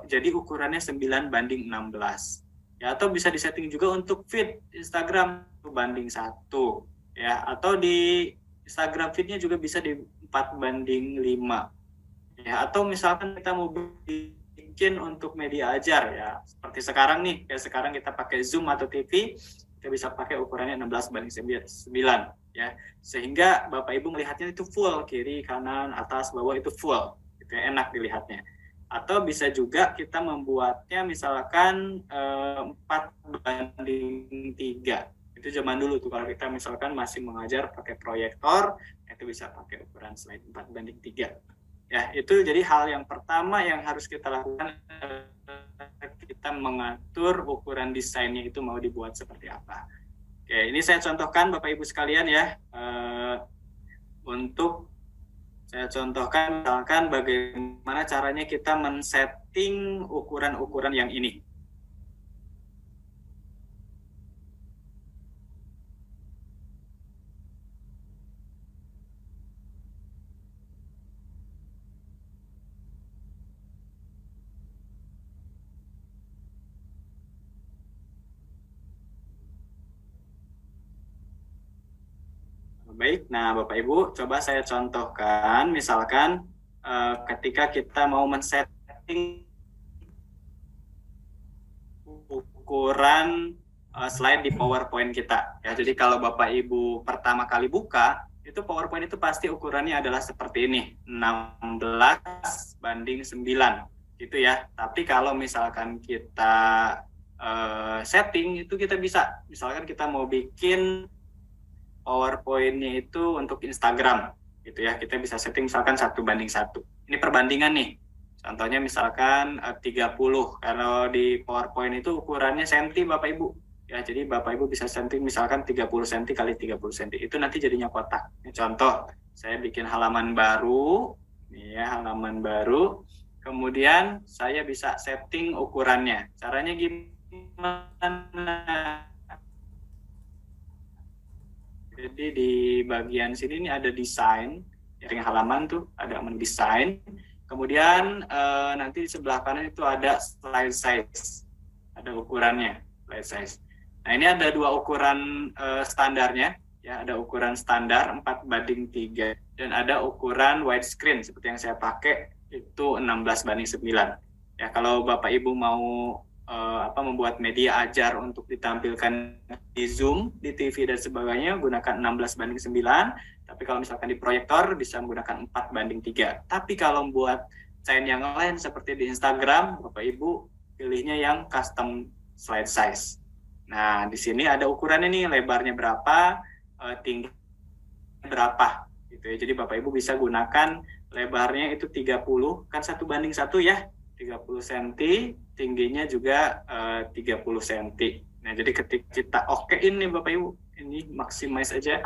jadi ukurannya 9:16. Ya, atau bisa disetting juga untuk feed Instagram 1:1. Ya, atau di Instagram feed-nya juga bisa di 4:5. Ya, atau misalkan kita mau bikin untuk media ajar ya, seperti sekarang nih, kayak sekarang kita pakai Zoom atau TV, kita bisa pakai ukurannya 16:9 ya, sehingga Bapak Ibu melihatnya itu full, kiri, kanan, atas, bawah itu full, itu enak dilihatnya. Atau bisa juga kita membuatnya misalkan 4:3. Itu zaman dulu tuh, kalau kita misalkan masih mengajar pakai proyektor, itu bisa pakai ukuran slide 4:3. Ya, itu jadi hal yang pertama yang harus kita lakukan, kita mengatur ukuran desainnya itu mau dibuat seperti apa. Oke, ini saya contohkan Bapak Ibu sekalian ya. Untuk saya contohkan misalkan bagaimana caranya kita men-setting ukuran-ukuran yang ini. Baik, nah Bapak Ibu, coba saya contohkan, misalkan ketika kita mau men-setting ukuran slide di PowerPoint kita. Ya, jadi kalau Bapak Ibu pertama kali buka, itu PowerPoint itu pasti ukurannya adalah seperti ini, 16:9, gitu ya. Tapi kalau misalkan kita setting, itu kita bisa, misalkan kita mau bikin PowerPoint-nya itu untuk Instagram gitu ya, kita bisa setting misalkan 1:1. Ini perbandingan nih, contohnya misalkan 30, kalau di PowerPoint itu ukurannya senti Bapak Ibu ya, jadi Bapak Ibu bisa setting misalkan 30 cm kali 30 cm, itu nanti jadinya kotak. Ini contoh, saya bikin halaman baru nih ya, halaman baru, kemudian saya bisa setting ukurannya. Caranya gimana? Jadi di bagian sini ini ada desain, jaring halaman tuh ada mendesain. Kemudian nanti di sebelah kanan itu ada slide size, ada ukurannya slide size. Nah ini ada dua ukuran standarnya, ya ada ukuran standar 4:3 dan ada ukuran widescreen seperti yang saya pakai itu 16:9. Ya kalau Bapak Ibu mau membuat media ajar untuk ditampilkan di Zoom, di TV dan sebagainya, gunakan 16:9. Tapi kalau misalkan di proyektor bisa menggunakan 4:3. Tapi kalau buat desain yang lain seperti di Instagram, Bapak Ibu pilihnya yang custom slide size. Nah, di sini ada ukurannya nih, lebarnya berapa, tinggi berapa gitu ya. Jadi Bapak Ibu bisa gunakan lebarnya itu 30, kan 1:1 ya. 30 cm, tingginya juga 30 cm. Nah, jadi ketika kita okein nih Bapak Ibu, ini maximize aja.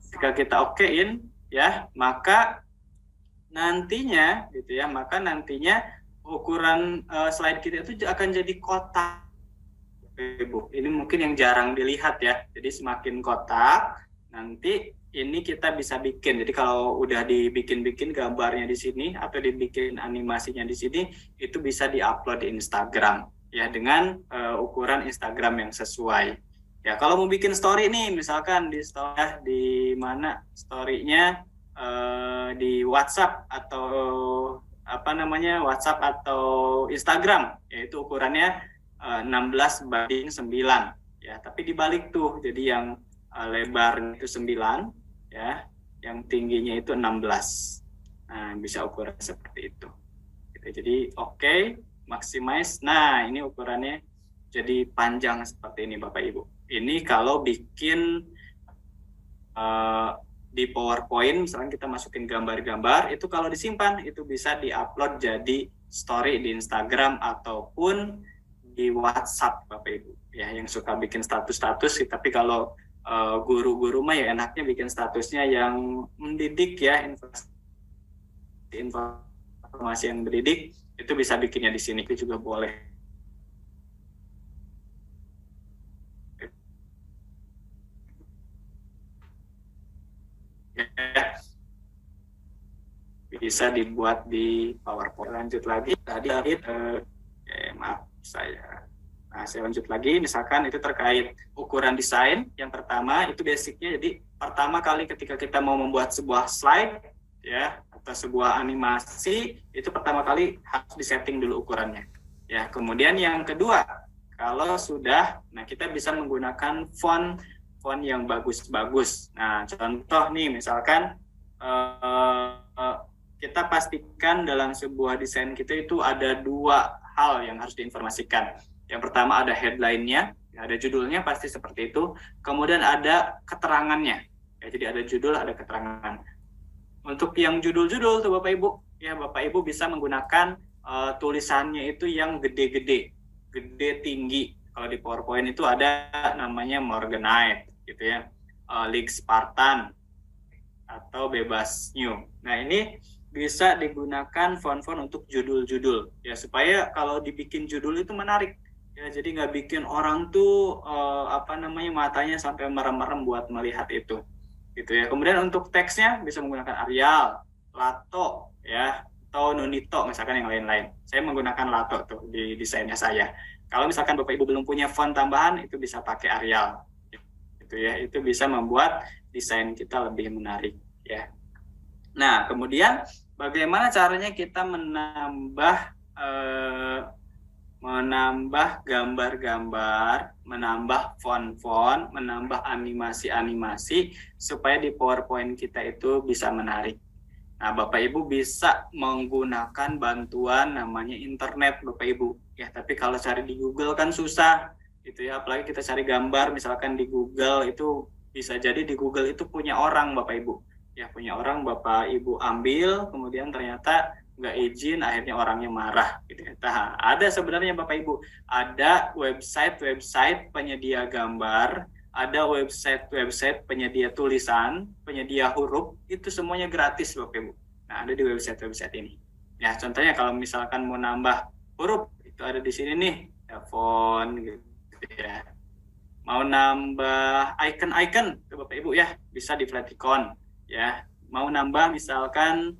Ketika kita okein ya, maka nantinya gitu ya, ukuran slide kita itu akan jadi kotak. Ibu, ini mungkin yang jarang dilihat ya. Jadi semakin kotak, nanti ini kita bisa bikin. Jadi kalau udah dibikin-bikin gambarnya di sini atau dibikin animasinya di sini, itu bisa diupload di Instagram ya dengan ukuran Instagram yang sesuai. Ya kalau mau bikin story nih, misalkan di story di mana story-nya di WhatsApp atau WhatsApp atau Instagram, yaitu ukurannya 16:9 ya, tapi dibalik tuh, jadi yang lebar itu 9 ya, yang tingginya itu 16. Nah, bisa ukuran seperti itu. Jadi oke, maximize. Nah, ini ukurannya jadi panjang seperti ini Bapak Ibu. Ini kalau bikin di PowerPoint, misalnya kita masukin gambar-gambar, itu kalau disimpan itu bisa diupload jadi story di Instagram ataupun di WhatsApp Bapak Ibu. Ya, yang suka bikin status-status, tapi kalau guru-guru mah ya enaknya bikin statusnya yang mendidik ya, informasi yang mendidik, itu bisa bikinnya di sini, itu juga boleh. Ya, bisa dibuat di PowerPoint. Lanjut lagi tadi maaf saya lanjut lagi, misalkan itu terkait ukuran desain. Yang pertama itu basicnya, jadi pertama kali ketika kita mau membuat sebuah slide ya atau sebuah animasi, itu pertama kali harus disetting dulu ukurannya ya. Kemudian yang kedua, kalau sudah, nah kita bisa menggunakan font yang bagus-bagus. Nah, contoh nih, misalkan kita pastikan dalam sebuah desain kita itu ada 2 hal yang harus diinformasikan. Yang pertama ada headline-nya, ada judulnya pasti seperti itu. Kemudian ada keterangannya. Ya, jadi ada judul, ada keterangan. Untuk yang judul-judul tuh Bapak Ibu, ya Bapak Ibu bisa menggunakan tulisannya itu yang gede-gede, gede tinggi. Kalau di PowerPoint itu ada namanya Morganite gitu ya, League Spartan atau Bebas New. Nah, ini bisa digunakan font-font untuk judul-judul ya, supaya kalau dibikin judul itu menarik ya, jadi nggak bikin orang tuh matanya sampai merem-merem buat melihat itu gitu ya. Kemudian untuk teksnya bisa menggunakan Arial, Lato ya, atau Nunito misalkan, yang lain-lain. Saya menggunakan Lato tuh di desainnya saya. Kalau misalkan Bapak Ibu belum punya font tambahan, itu bisa pakai Arial gitu ya. Itu bisa membuat desain kita lebih menarik ya. Nah, kemudian bagaimana caranya kita menambah gambar-gambar, menambah font-font, menambah animasi-animasi supaya di PowerPoint kita itu bisa menarik. Nah, Bapak Ibu bisa menggunakan bantuan namanya internet Bapak Ibu. Ya, tapi kalau cari di Google kan susah gitu ya, apalagi kita cari gambar misalkan di Google, itu bisa jadi di Google itu punya orang Bapak Ibu. Ya, punya orang Bapak Ibu ambil, kemudian ternyata nggak izin, akhirnya orangnya marah gitu ya. Nah, ada sebenarnya Bapak Ibu, ada website penyedia gambar, ada website penyedia tulisan, penyedia huruf, itu semuanya gratis Bapak Ibu. Nah, ada di website ini. Ya, contohnya kalau misalkan mau nambah huruf, itu ada di sini nih, ya, font gitu ya. Mau nambah icon Bapak Ibu ya, bisa di Flaticon ya. Mau nambah misalkan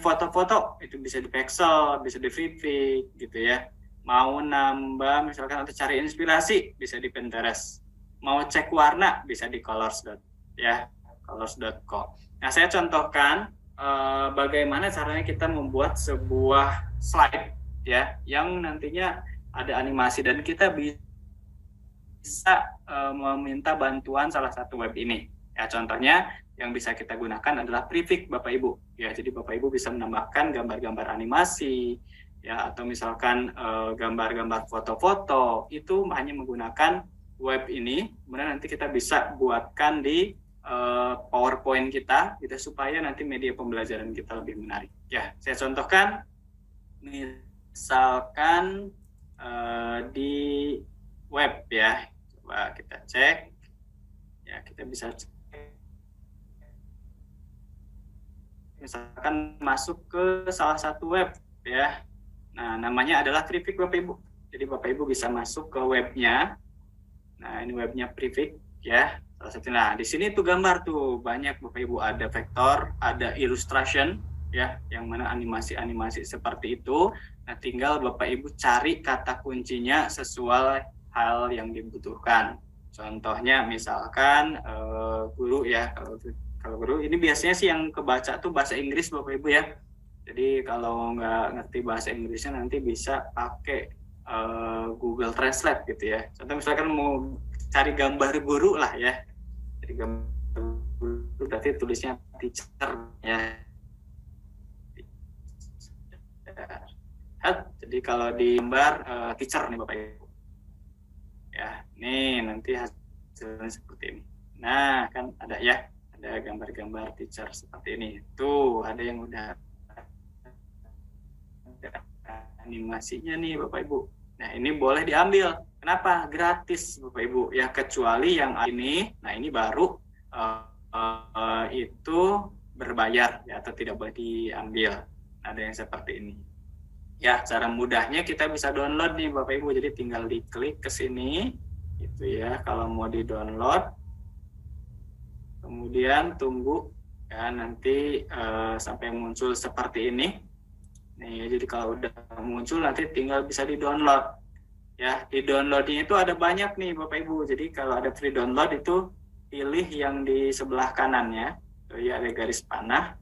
foto-foto, itu bisa di Pexel, bisa di Vivik gitu ya. Mau nambah misalkan atau cari inspirasi, bisa di Pinterest. Mau cek warna, bisa di colors.co. Nah, saya contohkan bagaimana caranya kita membuat sebuah slide ya, yang nantinya ada animasi, dan kita bisa meminta bantuan salah satu web ini. Ya, contohnya yang bisa kita gunakan adalah Privik Bapak Ibu. Ya, jadi Bapak Ibu bisa menambahkan gambar-gambar animasi ya, atau misalkan gambar-gambar foto-foto, itu hanya menggunakan web ini. Kemudian nanti kita bisa buatkan di PowerPoint kita gitu, supaya nanti media pembelajaran kita lebih menarik. Ya, saya contohkan misalkan di web ya. Coba kita cek. Ya, kita bisa cek. Misalkan masuk ke salah satu web ya. Nah, namanya adalah Privik Bapak Ibu. Jadi Bapak Ibu bisa masuk ke webnya. Nah, ini webnya Privik ya. Salah satu. Nah, di sini tuh gambar tuh banyak Bapak Ibu, ada vektor, ada illustration ya, yang mana animasi-animasi seperti itu. Nah, tinggal Bapak Ibu cari kata kuncinya sesuai hal yang dibutuhkan. Contohnya misalkan guru ya, kalau guru ini biasanya sih yang kebaca tuh bahasa Inggris Bapak Ibu ya. Jadi kalau nggak ngerti bahasa Inggrisnya nanti bisa pakai Google Translate gitu ya. Contoh misalkan mau cari gambar guru lah ya. Jadi gambar guru berarti tulisnya teacher ya. Jadi kalau di gambar teacher nih Bapak Ibu. Ya, nih nanti hasilnya seperti ini. Nah, kan ada ya, ada gambar-gambar teacher seperti ini. Tuh, ada yang udah ada animasinya nih Bapak Ibu. Nah, ini boleh diambil. Kenapa? Gratis Bapak Ibu. Ya, kecuali yang ini, nah ini baru itu berbayar ya, atau tidak boleh diambil. Ada yang seperti ini. Ya, cara mudahnya kita bisa download nih Bapak Ibu. Jadi tinggal diklik ke sini gitu ya. Kalau mau di-download, kemudian tunggu ya nanti sampai muncul seperti ini. Nih, jadi kalau udah muncul nanti tinggal bisa di-download. Ya, di downloadnya itu ada banyak nih Bapak Ibu. Jadi kalau ada free download itu pilih yang di sebelah kanannya. Tuh ya, ada garis panah.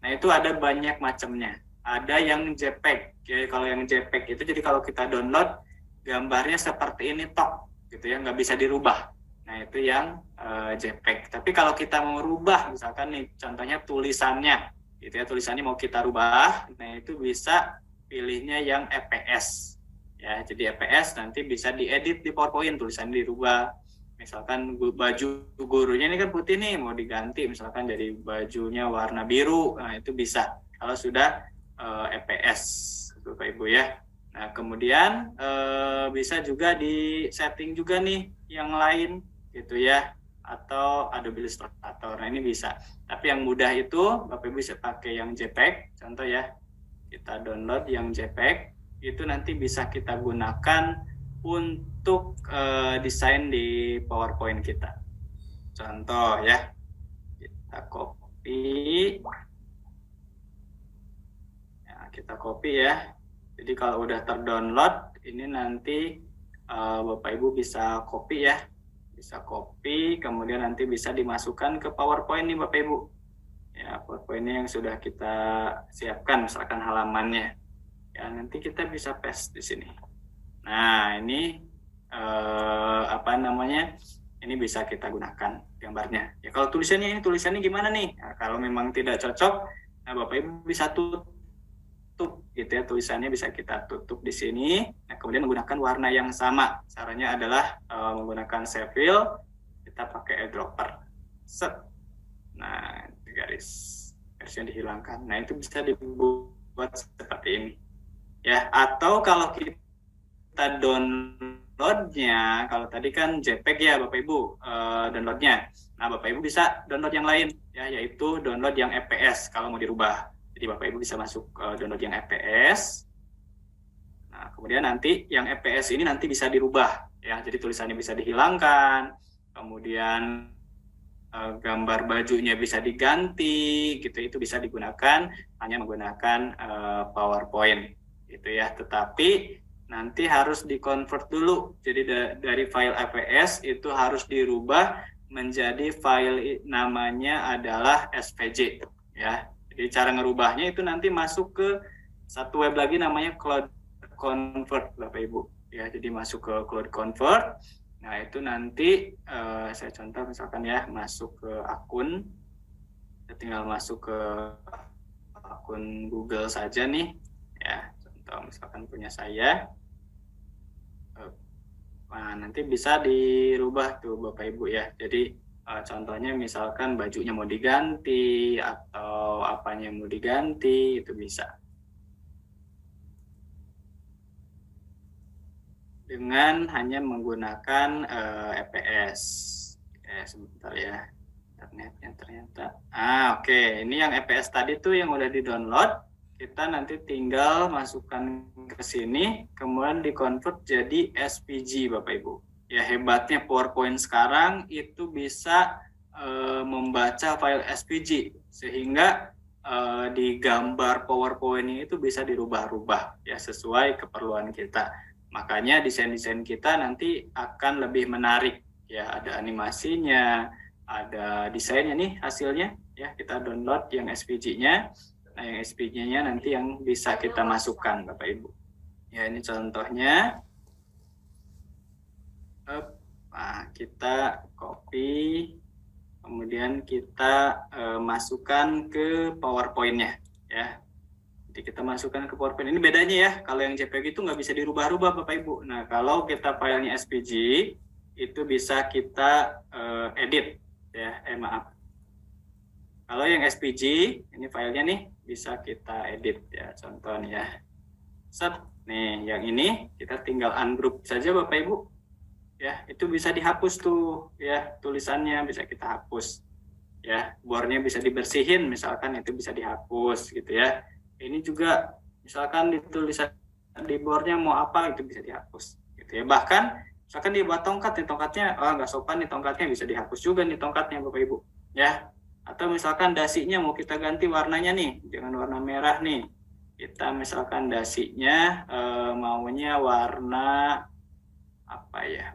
Nah, itu ada banyak macamnya. Ada yang JPEG. Ya, kalau yang JPEG itu jadi kalau kita download gambarnya seperti ini tok gitu ya, nggak bisa dirubah. Nah, itu yang JPEG. Tapi kalau kita mau rubah misalkan nih contohnya tulisannya gitu ya, tulisannya mau kita rubah, nah itu bisa pilihnya yang EPS. Ya, jadi EPS nanti bisa diedit di PowerPoint, tulisannya dirubah. Misalkan baju gurunya ini kan putih nih, mau diganti misalkan jadi bajunya warna biru, nah itu bisa kalau sudah EPS Bapak Ibu ya. Nah, kemudian bisa juga di setting juga nih yang lain gitu ya, atau Adobe Illustrator. Nah, ini bisa. Tapi yang mudah itu Bapak Ibu bisa pakai yang JPEG. Contoh ya, kita download yang JPEG, itu nanti bisa kita gunakan untuk desain di PowerPoint kita. Contoh ya, kita copy. Kita copy ya. Jadi kalau udah terdownload, ini nanti Bapak Ibu bisa copy ya. Bisa copy, kemudian nanti bisa dimasukkan ke PowerPoint nih Bapak Ibu. Ya, PowerPoint-nya yang sudah kita siapkan, misalkan halamannya. Ya, nanti kita bisa paste di sini. Nah, ini apa namanya? Ini bisa kita gunakan gambarnya. Ya, kalau tulisannya gimana nih? Nah, kalau memang tidak cocok, nah Bapak Ibu bisa tutup gitu ya, tulisannya bisa kita tutup di sini. Nah, kemudian menggunakan warna yang sama. Caranya adalah menggunakan save fill, kita pakai eyedropper. Set. Nah, garisnya dihilangkan. Nah, itu bisa dibuat seperti ini. Ya, atau kalau kita downloadnya, kalau tadi kan JPEG ya Bapak Ibu downloadnya. Nah, Bapak Ibu bisa download yang lain ya, yaitu download yang EPS kalau mau dirubah. Jadi Bapak Ibu bisa masuk download yang EPS. Nah, kemudian nanti yang EPS ini nanti bisa dirubah ya. Jadi tulisannya bisa dihilangkan, kemudian gambar bajunya bisa diganti gitu. Itu bisa digunakan hanya menggunakan PowerPoint gitu ya. Tetapi nanti harus di-convert dulu. Jadi dari file EPS itu harus dirubah menjadi file namanya adalah SVJ ya. Jadi cara ngerubahnya itu nanti masuk ke satu web lagi namanya Cloud Convert Bapak Ibu. Ya, jadi masuk ke Cloud Convert. Nah, itu nanti saya contoh misalkan ya, masuk ke akun. Kita tinggal masuk ke akun Google saja nih. Ya, contoh misalkan punya saya. Nah, nanti bisa dirubah tuh Bapak Ibu ya. Jadi contohnya misalkan bajunya mau diganti atau apanya mau diganti, itu bisa. Dengan hanya menggunakan EPS. Sebentar ya. Internetnya ternyata. Oke. Ini yang EPS tadi tuh yang udah di-download. Kita nanti tinggal masukkan ke sini, kemudian di-convert jadi SVG Bapak Ibu. Ya, hebatnya PowerPoint sekarang itu bisa membaca file SVG sehingga di gambar PowerPoint itu bisa dirubah-rubah ya sesuai keperluan kita. Makanya desain-desain kita nanti akan lebih menarik ya, ada animasinya, ada desainnya nih hasilnya ya. Kita download yang SVG-nya. Nah, yang SVG-nya nanti yang bisa kita masukkan Bapak Ibu. Ya, ini contohnya. Nah, kita copy, kemudian kita masukkan ke PowerPoint-nya, ya. Jadi kita masukkan ke PowerPoint. Ini bedanya ya, kalau yang JPG itu nggak bisa dirubah-rubah Bapak Ibu. Nah, kalau kita filenya SVG, itu bisa kita edit, ya. Maaf. Kalau yang SVG, ini filenya nih, bisa kita edit, ya. Contohnya, set. Nih, yang ini kita tinggal ungroup saja Bapak Ibu. Ya, itu bisa dihapus tuh, ya, tulisannya bisa kita hapus. Ya, bornya bisa dibersihin, misalkan itu bisa dihapus gitu ya. Ini juga misalkan di tulisan di bornya mau apa itu bisa dihapus gitu ya. Bahkan misalkan dia buat tongkat, nih tongkatnya nggak sopan nih tongkatnya, bisa dihapus juga nih tongkatnya Bapak Ibu, ya. Atau misalkan dasinya mau kita ganti warnanya nih dengan warna merah nih. Kita misalkan dasinya maunya warna apa ya?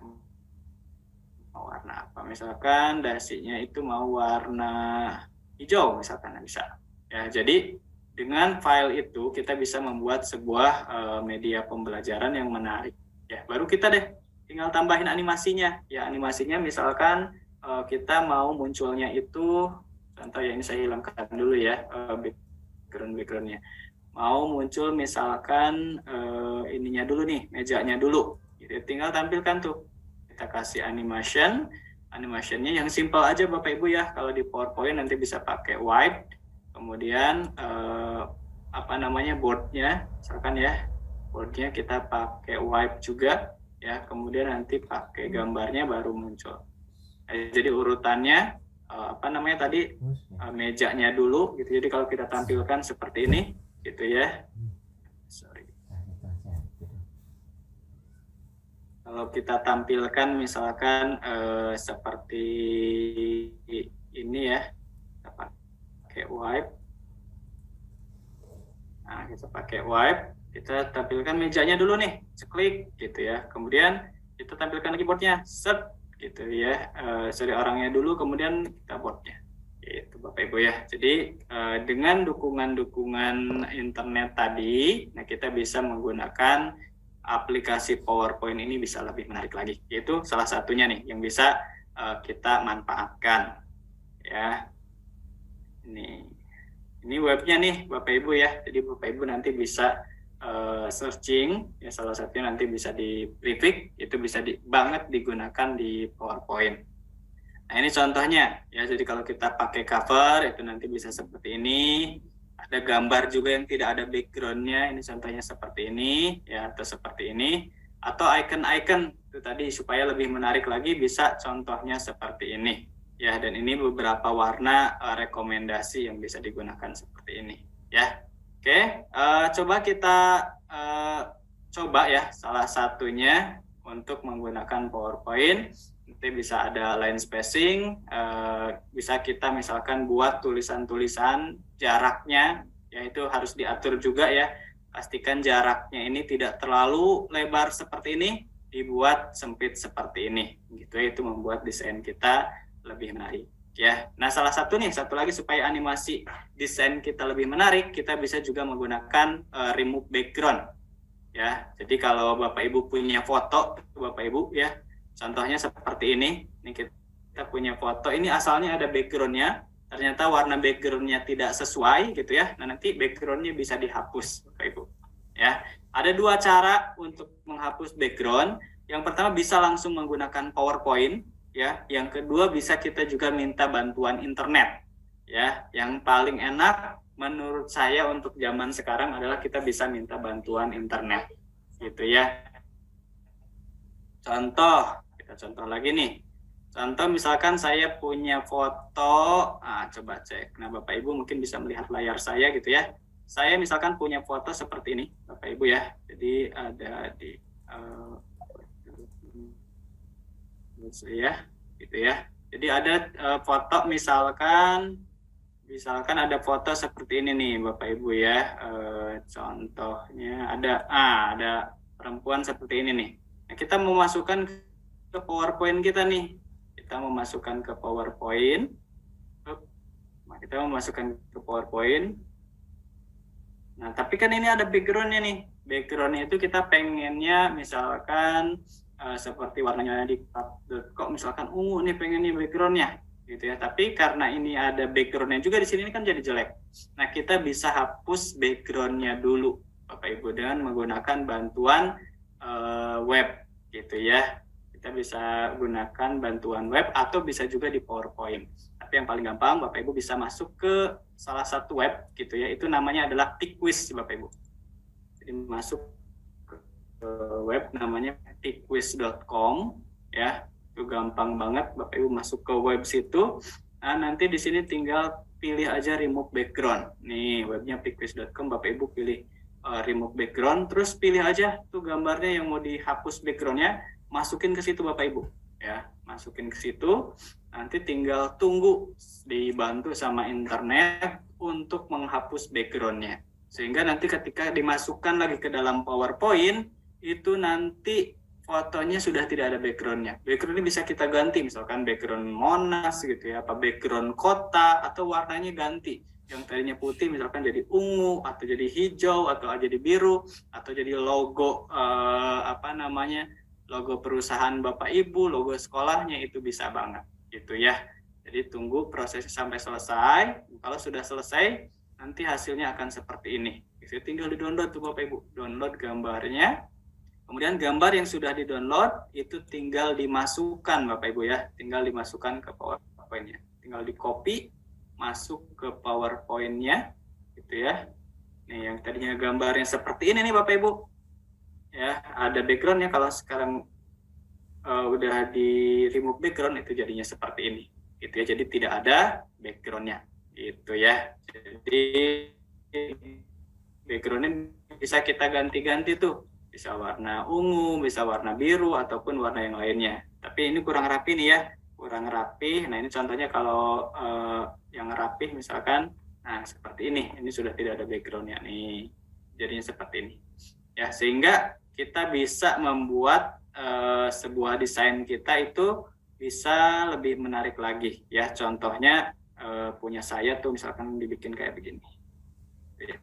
Mau warna apa? Misalkan dasinya itu mau warna hijau misalkan, bisa. Ya, jadi dengan file itu kita bisa membuat sebuah media pembelajaran yang menarik. Ya, baru kita deh tinggal tambahin animasinya. Ya, animasinya misalkan kita mau munculnya itu, contoh ya, ini saya hilangkan dulu ya background-nya. Mau muncul misalkan ininya dulu nih, mejanya dulu. Gitu. Tinggal tampilkan tuh. Kita kasih animationnya yang simple aja Bapak Ibu ya. Kalau di PowerPoint nanti bisa pakai wipe, kemudian boardnya, misalkan ya, boardnya kita pakai wipe juga ya. Kemudian nanti pakai gambarnya baru muncul. Jadi urutannya tadi mejanya dulu gitu. Jadi kalau kita tampilkan seperti ini gitu ya. Kalau kita tampilkan misalkan seperti ini ya, kita pakai wipe. Nah, kita pakai wipe, kita tampilkan mejanya dulu nih, klik gitu ya. Kemudian kita tampilkan lagi boardnya, set gitu ya. Sorry, orangnya dulu, kemudian kita boardnya. Itu Bapak Ibu ya. Jadi dengan dukungan internet tadi, nah kita bisa menggunakan aplikasi PowerPoint ini bisa lebih menarik lagi. Itu salah satunya nih yang bisa kita manfaatkan. Ya, ini webnya nih Bapak Ibu ya. Jadi Bapak Ibu nanti bisa searching, ya salah satunya nanti bisa di Prefix, itu bisa banget digunakan di PowerPoint. Nah, ini contohnya ya. Jadi kalau kita pakai cover itu nanti bisa seperti ini. Ada gambar juga yang tidak ada backgroundnya. Ini contohnya seperti ini ya, atau seperti ini. Atau icon-icon itu tadi supaya lebih menarik lagi bisa contohnya seperti ini ya. Dan ini beberapa warna rekomendasi yang bisa digunakan seperti ini ya. Oke, coba kita coba ya salah satunya untuk menggunakan PowerPoint. Nanti bisa ada line spacing, bisa kita misalkan buat tulisan-tulisan jaraknya, yaitu harus diatur juga ya. Pastikan jaraknya ini tidak terlalu lebar seperti ini, dibuat sempit seperti ini. Gitu ya, itu membuat desain kita lebih menarik ya. Nah, satu lagi supaya animasi desain kita lebih menarik, kita bisa juga menggunakan remove background ya. Jadi kalau Bapak Ibu punya foto, Bapak Ibu ya, contohnya seperti ini. Ini kita punya foto. Ini asalnya ada background-nya. Ternyata warna background-nya tidak sesuai gitu ya. Nah, nanti background-nya bisa dihapus, Bapak Ibu. Ya. Ada dua cara untuk menghapus background. Yang pertama bisa langsung menggunakan PowerPoint ya. Yang kedua bisa kita juga minta bantuan internet. Ya. Yang paling enak menurut saya untuk zaman sekarang adalah kita bisa minta bantuan internet. Gitu ya. Kita contoh lagi nih. Contoh misalkan saya punya foto, coba cek. Nah, Bapak Ibu mungkin bisa melihat layar saya gitu ya. Saya misalkan punya foto seperti ini, Bapak Ibu ya. Jadi ada di saya gitu ya. Jadi ada foto misalkan ada foto seperti ini nih, Bapak Ibu ya. Contohnya ada perempuan seperti ini nih. Nah, kita mau masukkan ke PowerPoint kita nih. Kita mau masukkan ke PowerPoint. Nah, tapi kan ini ada background-nya nih. backgroundnya itu kita pengennya misalkan seperti warnanya di pub.com misalkan ungu nih pengennya backgroundnya gitu ya. Tapi karena ini ada backgroundnya juga di sini kan jadi jelek. Nah kita bisa hapus backgroundnya dulu Bapak Ibu dengan menggunakan bantuan web gitu ya. Kita bisa gunakan bantuan web atau bisa juga di PowerPoint. Tapi yang paling gampang Bapak Ibu bisa masuk ke salah satu web gitu ya. Itu namanya adalah Pickwiz Bapak Ibu. Jadi masuk ke web namanya pickwiz.com ya. Itu gampang banget Bapak Ibu masuk ke web situ. Nah, nanti di sini tinggal pilih aja remove background. Nih, webnya pickwiz.com, Bapak Ibu pilih remove background, terus pilih aja tuh gambarnya yang mau dihapus backgroundnya, masukin ke situ Bapak Ibu. Ya, masukin ke situ. Nanti tinggal tunggu dibantu sama internet untuk menghapus backgroundnya. Sehingga nanti ketika dimasukkan lagi ke dalam PowerPoint, itu nanti fotonya sudah tidak ada backgroundnya. Background ini bisa kita ganti, misalkan background Monas gitu ya, apa background kota, atau warnanya ganti. Yang tadinya putih misalkan jadi ungu, atau jadi hijau, atau jadi biru, atau jadi logo logo perusahaan Bapak Ibu, logo sekolahnya, itu bisa banget gitu ya. Jadi tunggu prosesnya sampai selesai. Kalau sudah selesai, nanti hasilnya akan seperti ini. Jadi tinggal di-download tuh Bapak Ibu, download gambarnya. Kemudian gambar yang sudah di-download itu tinggal dimasukkan Bapak Ibu ya, tinggal dimasukkan ke PowerPoint-nya. Tinggal di-copy, masuk ke PowerPoint-nya gitu ya. Nih yang tadinya gambarnya seperti ini nih Bapak Ibu. Ya, ada background-nya. Kalau sekarang udah di remove background itu jadinya seperti ini. Gitu ya. Jadi tidak ada background-nya. Gitu ya. Jadi background-nya bisa kita ganti-ganti tuh. Bisa warna ungu, bisa warna biru, ataupun warna yang lainnya. Tapi ini kurang rapi nih ya, kurang rapi. Nah ini contohnya kalau yang rapi misalkan, nah seperti ini sudah tidak ada backgroundnya nih, jadinya seperti ini. Ya sehingga kita bisa membuat sebuah desain kita itu bisa lebih menarik lagi. Ya contohnya punya saya tuh misalkan dibikin kayak begini. Ya.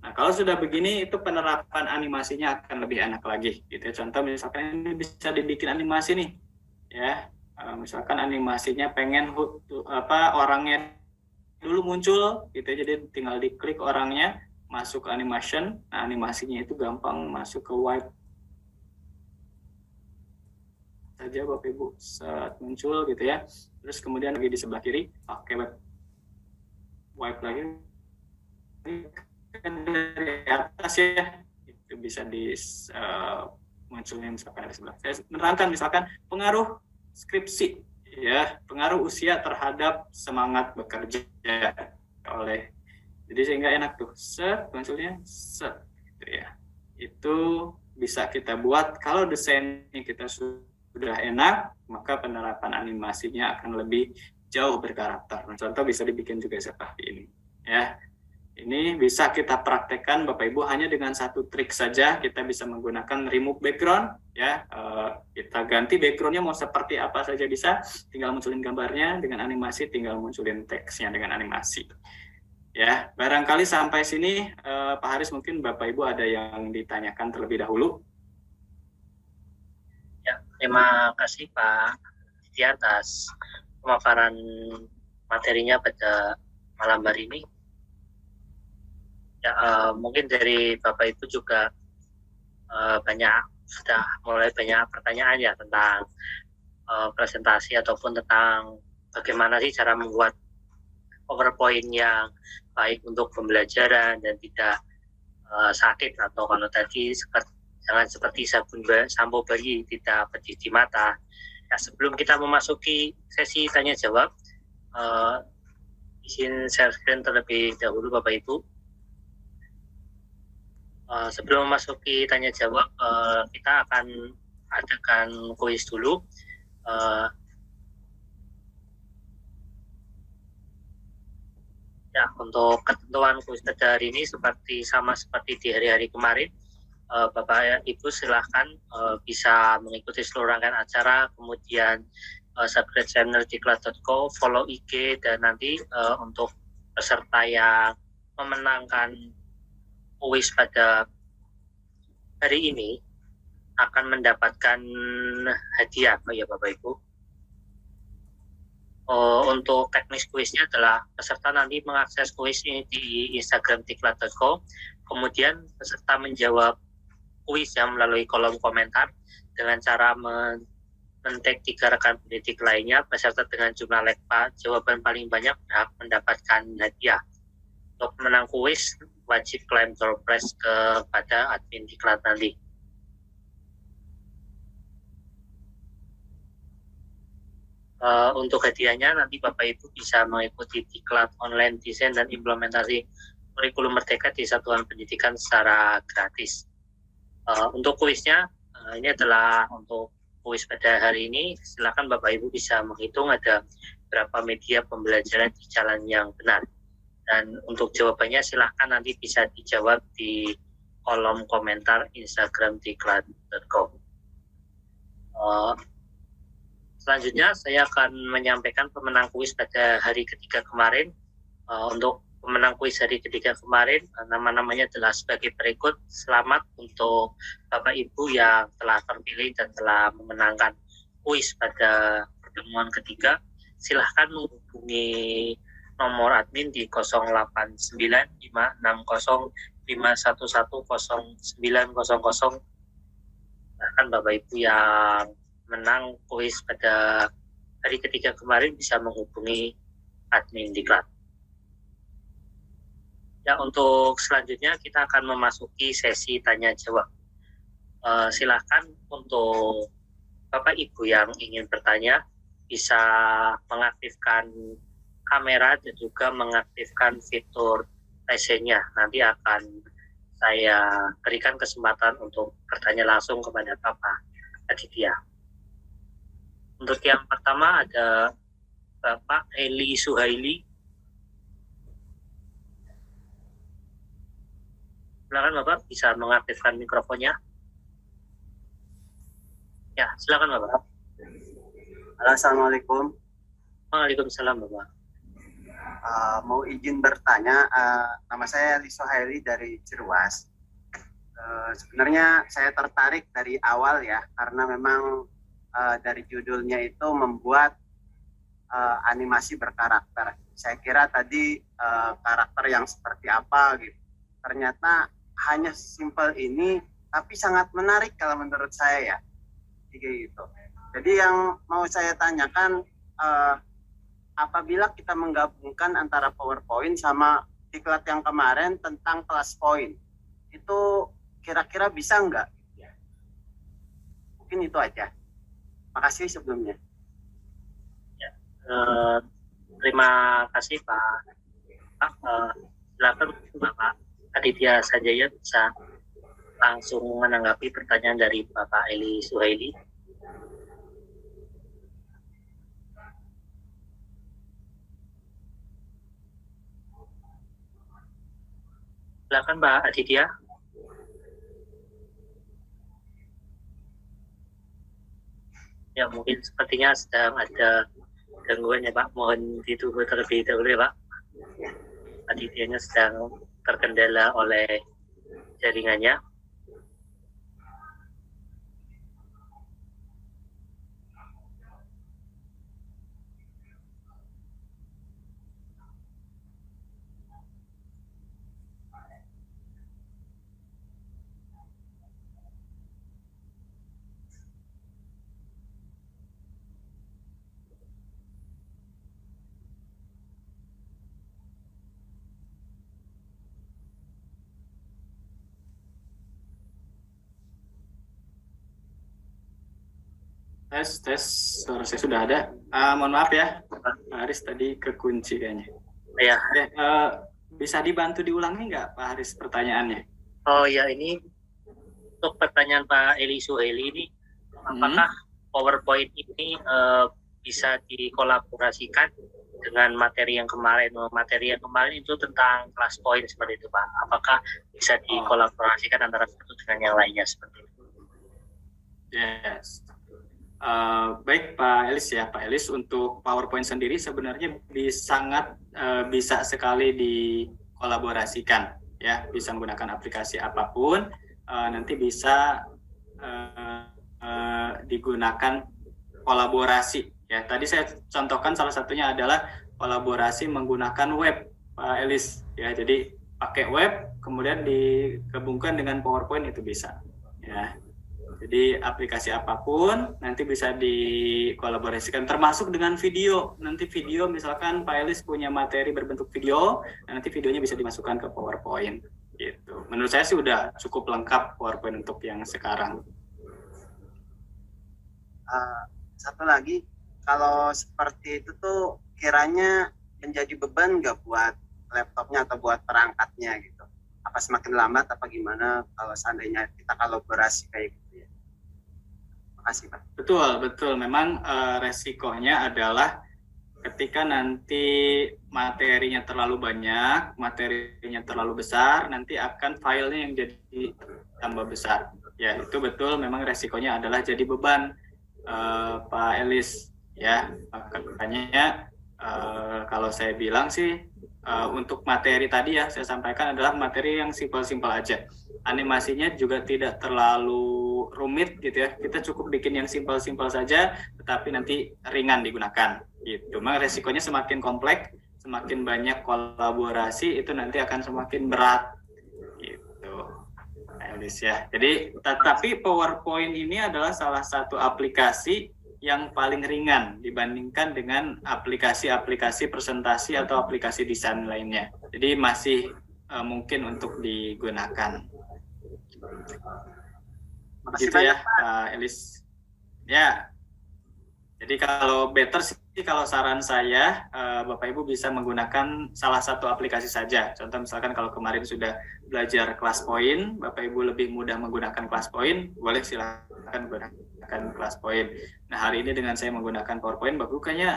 Nah, kalau sudah begini itu penerapan animasinya akan lebih enak lagi gitu ya. Contoh misalkan ini bisa dibikin animasi nih. Ya. Misalkan animasinya pengen orangnya dulu muncul gitu ya. Jadi tinggal diklik orangnya, masuk ke animation. Nah, animasinya itu gampang masuk ke wipe saja Bapak Ibu saat muncul gitu ya. Terus kemudian lagi di sebelah kiri pakai wipe lagi. Kan dari atas ya itu bisa di munculnya misalkan dari sebelah. Saya menerangkan misalkan pengaruh skripsi ya, pengaruh usia terhadap semangat bekerja oleh, jadi sehingga enak tuh munculnya gitu ya. Itu bisa kita buat. Kalau desainnya kita sudah enak, maka penerapan animasinya akan lebih jauh berkarakter. Nah, contoh bisa dibikin juga seperti ini ya. Ini bisa kita praktekkan Bapak Ibu hanya dengan satu trik saja. Kita bisa menggunakan remove background ya. Kita ganti backgroundnya mau seperti apa saja bisa. Tinggal munculin gambarnya dengan animasi, tinggal munculin teksnya dengan animasi. Ya, barangkali sampai sini Pak Haris mungkin Bapak Ibu ada yang ditanyakan terlebih dahulu. Ya, terima kasih Pak di atas pemaparan materinya pada malam hari ini. Ya, mungkin dari Bapak Ibu juga sudah mulai banyak pertanyaan ya tentang presentasi ataupun tentang bagaimana sih cara membuat PowerPoint yang baik untuk pembelajaran dan tidak sakit, atau kalau tadi jangan seperti sampo bayi tidak pedih di mata. Ya, sebelum kita memasuki sesi tanya jawab, izin share screen terlebih dahulu Bapak Ibu. Sebelum memasuki tanya jawab, kita akan adakan kuis dulu. Ya, untuk ketentuan kuis pada hari ini sama seperti di hari-hari kemarin. Bapak Ibu silahkan bisa mengikuti seluruh rangkaian acara, kemudian subscribe channel diklat.co, follow IG, dan nanti untuk peserta yang memenangkan kuis pada hari ini akan mendapatkan hadiah, ya Bapak Ibu. Untuk teknis kuisnya adalah peserta nanti mengakses kuis ini di Instagram diklat.co, kemudian peserta menjawab kuis yang melalui kolom komentar dengan cara men-tag 3 rekan pendidik lainnya. Peserta dengan jumlah like jawaban paling banyak berhak mendapatkan hadiah. Untuk menang kuis wajib klaim door prize kepada admin diklat nanti. Untuk hadiahnya nanti Bapak Ibu bisa mengikuti diklat online desain dan implementasi kurikulum Merdeka di Satuan Pendidikan secara gratis. Untuk kuisnya, ini adalah untuk kuis pada hari ini. Silakan Bapak Ibu bisa menghitung ada berapa media pembelajaran di jalan yang benar. Dan untuk jawabannya silahkan nanti bisa dijawab di kolom komentar Instagram diklat.co. Selanjutnya saya akan menyampaikan pemenang kuis pada hari ketiga kemarin. Untuk pemenang kuis hari ketiga kemarin, nama-namanya adalah sebagai berikut. Selamat untuk Bapak Ibu yang telah terpilih dan telah memenangkan kuis pada pertemuan ketiga. Silahkan menghubungi nomor admin di 089560511090. Bahkan Bapak Ibu yang menang kuis pada hari ketiga kemarin bisa menghubungi admin diklat. Ya, untuk selanjutnya kita akan memasuki sesi tanya jawab. Silakan untuk Bapak Ibu yang ingin bertanya bisa mengaktifkan kamera dan juga mengaktifkan fitur raise-nya. Nanti akan saya berikan kesempatan untuk bertanya langsung kepada Bapak Aditya. Untuk yang pertama ada Bapak Eli Suhaili. Silakan Bapak bisa mengaktifkan mikrofonnya. Ya, silakan Bapak. Assalamualaikum. Waalaikumsalam Bapak. Mau izin bertanya, nama saya Eli Suhaili dari Ciruas. Sebenarnya saya tertarik dari awal ya, karena memang dari judulnya itu membuat animasi berkarakter. Saya kira tadi karakter yang seperti apa gitu. Ternyata hanya simpel ini, tapi sangat menarik kalau menurut saya ya. Gitu. Jadi yang mau saya tanyakan, apabila kita menggabungkan antara PowerPoint sama diklat yang kemarin tentang kelas point, itu kira-kira bisa nggak? Mungkin itu aja. Makasih sebelumnya. Ya, terima kasih Pak. Silakan Bapak Aditya Sanjaya bisa langsung menanggapi pertanyaan dari Bapak Eli Suhaili. Silakan Pak Aditya. Ya, mungkin sepertinya sedang ada gangguan ya Pak. Mohon ditunggu terlebih dahulu ya Pak. Adityanya sedang terkendala oleh jaringannya. Tes, suara saya sudah ada. Mohon maaf ya, Pak Haris tadi kekunci kayaknya. Ya. Bisa dibantu diulangi nggak Pak Haris pertanyaannya? Oh ya, ini untuk pertanyaan Pak Eli Suhaili ini, apakah PowerPoint ini bisa dikolaborasikan dengan materi yang kemarin? Materi yang kemarin itu tentang kelas point seperti itu Pak. Apakah bisa dikolaborasikan antara satu dengan yang lainnya seperti itu? Yes. Baik Pak Elis ya, Pak Elis untuk PowerPoint sendiri sebenarnya sangat bisa sekali dikolaborasikan ya, bisa menggunakan aplikasi apapun nanti bisa digunakan kolaborasi. Ya, tadi saya contohkan salah satunya adalah kolaborasi menggunakan web, Pak Elis. Ya, jadi pakai web, kemudian digabungkan dengan PowerPoint itu bisa. Ya, jadi aplikasi apapun nanti bisa dikolaborasikan, termasuk dengan video. Nanti video, misalkan Pak Elis punya materi berbentuk video, nanti videonya bisa dimasukkan ke PowerPoint. Gitu. Menurut saya sih udah cukup lengkap PowerPoint untuk yang sekarang. Satu lagi, kalau seperti itu tuh kiranya menjadi beban nggak buat laptopnya atau buat perangkatnya gitu? Apa semakin lambat apa gimana kalau seandainya kita kolaborasi kayak gitu ya? Makasih Pak. Betul. Memang resikonya adalah ketika nanti materinya terlalu banyak, materinya terlalu besar, nanti akan filenya yang jadi tambah besar. Ya, itu betul, memang resikonya adalah jadi beban, Pak Elis. Ya, makanya kalau saya bilang sih untuk materi tadi ya saya sampaikan adalah materi yang simpel-simpel aja. Animasinya juga tidak terlalu rumit gitu ya. Kita cukup bikin yang simpel-simpel saja, tetapi nanti ringan digunakan. Gitu. Memang resikonya semakin kompleks, semakin banyak kolaborasi itu nanti akan semakin berat. Gitu. Ya. Jadi, tapi PowerPoint ini adalah salah satu aplikasi yang paling ringan dibandingkan dengan aplikasi-aplikasi presentasi atau aplikasi desain lainnya. Jadi masih mungkin untuk digunakan. Begitu ya, Pak Elis. Ya. Jadi kalau better sih, kalau saran saya, Bapak Ibu bisa menggunakan salah satu aplikasi saja. Contoh misalkan kalau kemarin sudah belajar ClassPoint, Bapak Ibu lebih mudah menggunakan ClassPoint, boleh silakan gunakan ClassPoint. Nah, hari ini dengan saya menggunakan PowerPoint, Bapak Ibu kayaknya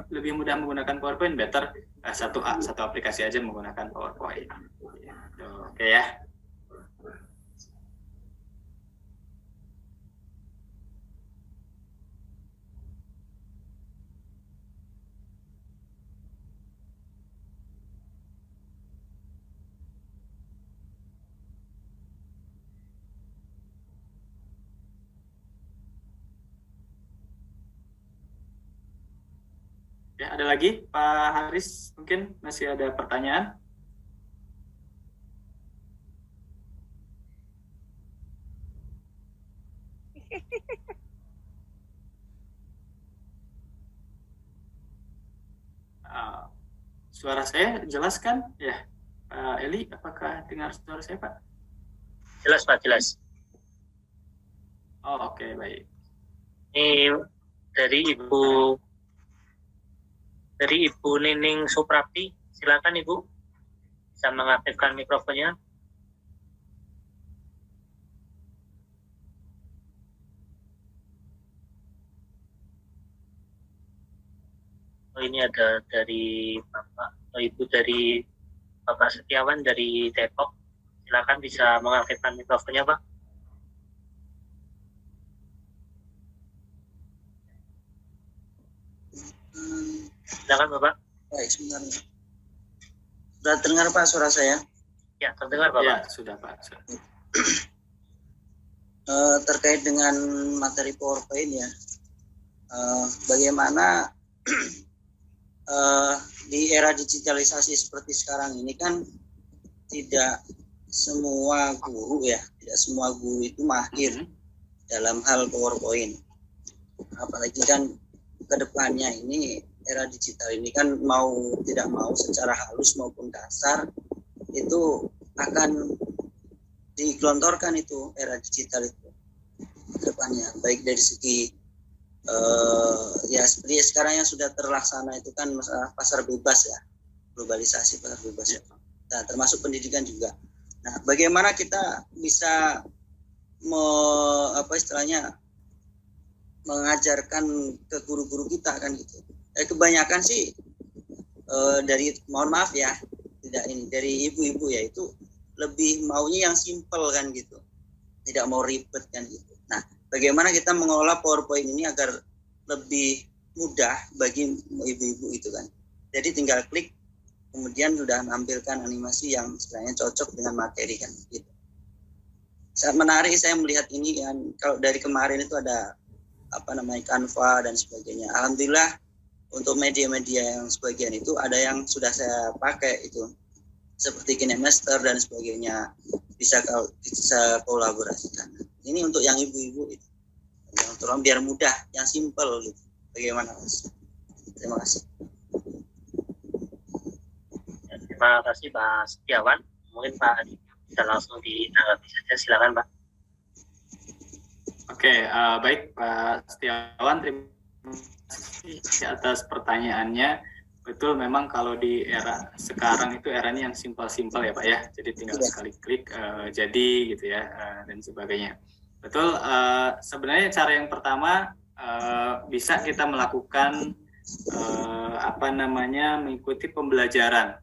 lebih mudah menggunakan PowerPoint, better satu aplikasi aja menggunakan PowerPoint. Gitu. Oke ya. Ya, ada lagi Pak Haris, mungkin masih ada pertanyaan? Suara saya jelas kan? Ya, Pak Eli, apakah dengar suara saya, Pak? Jelas Pak, jelas. Oh, oke, baik. Ini dari Ibu Nining Suprapti, silakan Ibu, bisa mengaktifkan mikrofonnya. Oh, ini ada dari Bapak, Ibu dari Bapak Setiawan dari Depok, silakan bisa mengaktifkan mikrofonnya Pak. Silakan Bapak. Baik, sebentar. Sudah terdengar Pak suara saya? Ya, terdengar Bapak. Ya, sudah Pak. Terkait dengan materi PowerPoint ya, bagaimana di era digitalisasi seperti sekarang ini kan tidak semua guru ya, tidak semua guru itu mahir dalam hal PowerPoint. Apalagi kan kedepannya ini era digital ini kan mau tidak mau secara halus maupun kasar itu akan digelontorkan itu era digital itu kedepannya, baik dari segi ya seperti sekarang yang sudah terlaksana itu kan masalah pasar bebas ya, globalisasi pasar bebas ya. Nah, termasuk pendidikan juga. Nah, bagaimana kita bisa mengajarkan ke guru-guru kita kan gitu. Kebanyakan sih dari mohon maaf ya, tidak ini dari ibu-ibu ya itu lebih maunya yang simple kan gitu. Tidak mau ribet kan gitu. Nah, bagaimana kita mengelola PowerPoint ini agar lebih mudah bagi ibu-ibu itu kan. Jadi tinggal klik kemudian sudah menampilkan animasi yang sebenarnya cocok dengan materi kan gitu. Sangat menarik saya melihat ini kan. Kalau dari kemarin itu ada Canva dan sebagainya. Alhamdulillah untuk media-media yang sebagian itu ada yang sudah saya pakai itu, seperti KineMaster dan sebagainya, bisa kolaborasikan. Ini untuk yang ibu-ibu itu, yang tolong biar mudah, yang simple gitu. Bagaimana Mas? Terima kasih. Terima kasih Pak Setiawan. Mungkin Pak Adi bisa langsung ditanggapi saja, silakan Pak. Oke, baik Pak Setiawan, terima kasih atas pertanyaannya. Betul, memang kalau di era sekarang itu eranya yang simpel-simpel ya Pak ya, jadi tinggal sekali klik jadi gitu ya, dan sebagainya. Betul, sebenarnya cara yang pertama bisa kita melakukan mengikuti pembelajaran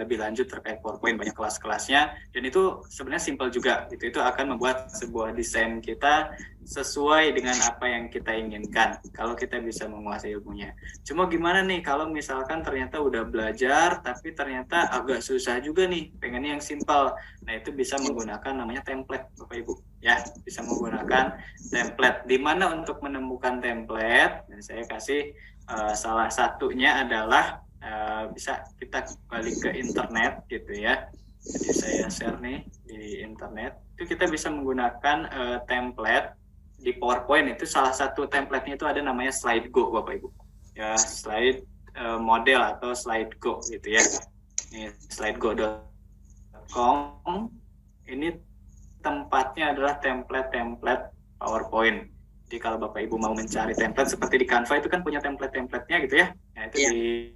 lebih lanjut terkait PowerPoint, banyak kelas-kelasnya, dan itu sebenarnya simpel juga gitu. Itu akan membuat sebuah desain kita sesuai dengan apa yang kita inginkan kalau kita bisa menguasai ilmunya. Cuma gimana nih kalau misalkan ternyata udah belajar tapi ternyata agak susah juga nih, pengennya yang simpel. Nah, itu bisa menggunakan namanya template Bapak Ibu ya, bisa menggunakan template. Di mana untuk menemukan template, dan saya kasih salah satunya adalah bisa kita balik ke internet gitu ya. Jadi saya share nih di internet, itu kita bisa menggunakan template di PowerPoint. Itu salah satu template-nya itu ada namanya SlideGo Bapak Ibu ya, slide model atau SlideGo gitu ya. Ini slidego.com, ini tempatnya adalah template PowerPoint. Jadi kalau Bapak Ibu mau mencari template seperti di Canva itu kan punya template-templatenya gitu ya. Nah, itu di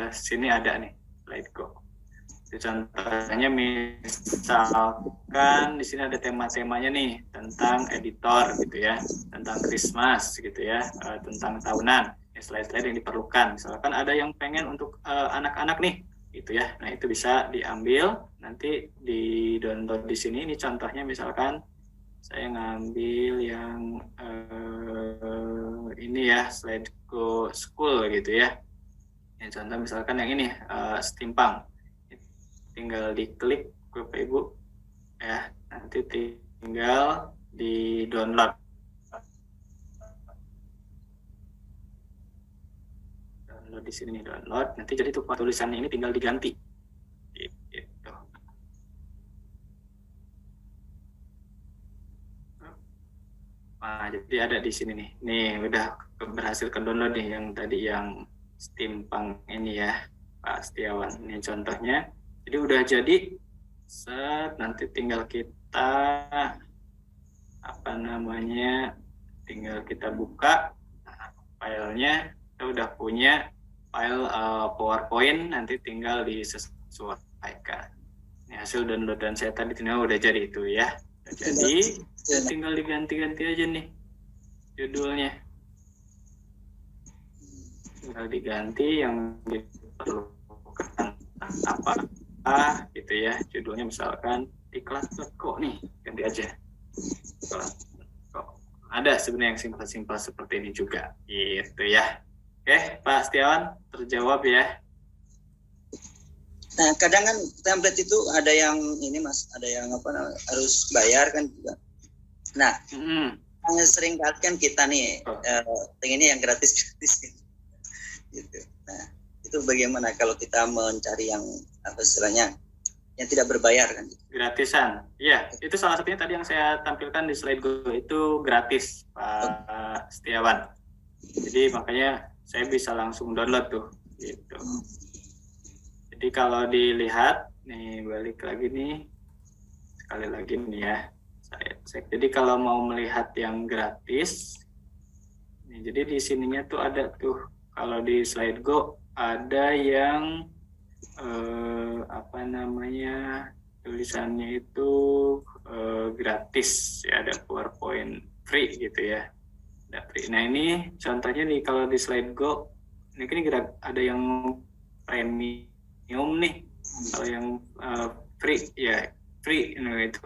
sini ada nih, SlideGo. Itu contohnya misalkan di sini ada tema-temanya nih tentang editor gitu ya, tentang Christmas gitu ya, tentang tahunan, slide-slide yang diperlukan. Misalkan ada yang pengen untuk anak-anak nih gitu ya. Nah, itu bisa diambil, nanti di-download di sini. Ini contohnya misalkan saya ngambil yang ini ya, SlideGo School gitu ya. Yang contoh misalkan yang ini Steampunk. Tinggal diklik Bapak Ibu ya, nanti tinggal di download. Download di sini nih, download. Nanti jadi tuh tulisannya ini tinggal diganti. Gitu. Nah, jadi ada di sini nih. Nih udah berhasil ke download nih yang tadi yang Steampunk ini ya, Pak Setiawan. Ini contohnya. Jadi udah jadi, nanti tinggal kita tinggal kita buka filenya. Kita udah punya file PowerPoint, nanti tinggal disesuaikan. Ini hasil downloadan saya tadi udah jadi itu ya. Udah jadi, tinggal diganti-ganti aja nih judulnya. Tinggal diganti yang diperlukan apa gitu ya, judulnya misalkan iklan kok nih, ganti aja iklan kok. Ada sebenarnya yang simpel-simpel seperti ini juga gitu ya. Oke Pak Setiawan, terjawab ya. Nah, kadang kan template itu ada yang ini Mas, ada yang harus bayar kan juga. Nah, sering kali kan kita nih pengennya yang gratis gitu. Nah, itu bagaimana kalau kita mencari yang istilahnya yang tidak berbayar kan? Gratisan, iya. Itu salah satunya tadi yang saya tampilkan di SlideGo, itu gratis Pak Setiawan. Jadi makanya saya bisa langsung download tuh, gitu. Jadi kalau dilihat nih, balik lagi nih, sekali lagi nih ya, saya cek. Jadi kalau mau melihat yang gratis, nih, jadi di sininya tuh ada tuh, kalau di SlideGo ada yang tulisannya itu gratis ya, ada PowerPoint free gitu ya, ada free. Nah ini contohnya nih, kalau di SlideGo ini ada yang premium nih. Kalau yang free ya free, nah itu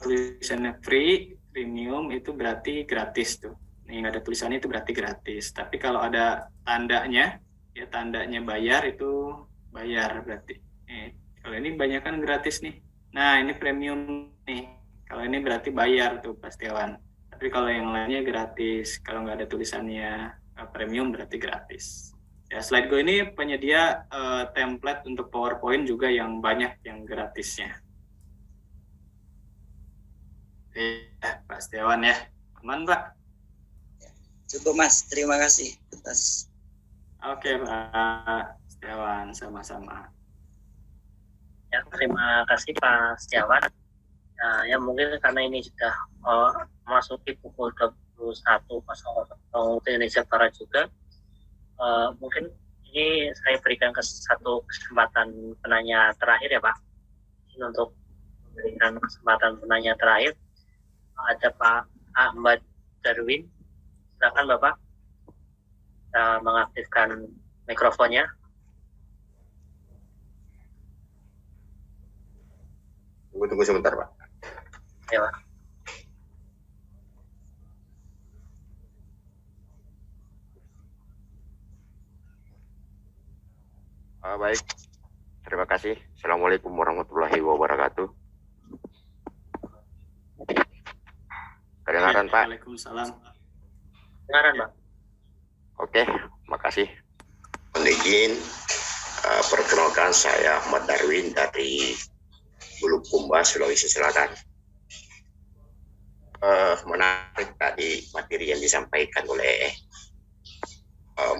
tulisannya free, premium itu berarti gratis tuh. Nih nggak ada tulisannya itu berarti gratis. Tapi kalau ada tandanya ya, tandanya bayar, itu bayar berarti. Kalau ini banyak kan gratis nih, Nah, ini premium nih. Kalau ini berarti bayar tuh Pak Setiawan. Tapi kalau yang lainnya gratis. Kalau nggak ada tulisannya premium berarti gratis. Ya, SlideGo ini penyedia template untuk PowerPoint juga yang banyak yang gratisnya. Oke, Pak Setiawan ya. Aman, Pak? Cukup Mas, terima kasih atas. Oke, Pak Setiawan, sama-sama. Ya, terima kasih Pak Setiawan. Nah, ya mungkin karena ini sudah memasuki pukul 21.00 waktu Indonesia Barat juga, mungkin ini saya berikan satu kesempatan penanya terakhir ya Pak. Ini untuk memberikan kesempatan penanya terakhir, ada Pak Ahmad Darwin. Silakan Bapak mengaktifkan mikrofonnya. Tunggu sebentar, Pak. Ya, Pak. Baik, terima kasih. Assalamualaikum warahmatullahi wabarakatuh. Kedengaran, Pak? Waalaikumsalam. Kedengaran, Pak. Oke, makasih. Mohon izin, perkenalkan saya Ahmad Darwin dari Bulukumba, Sulawesi Selatan. Menarik tadi materi yang disampaikan oleh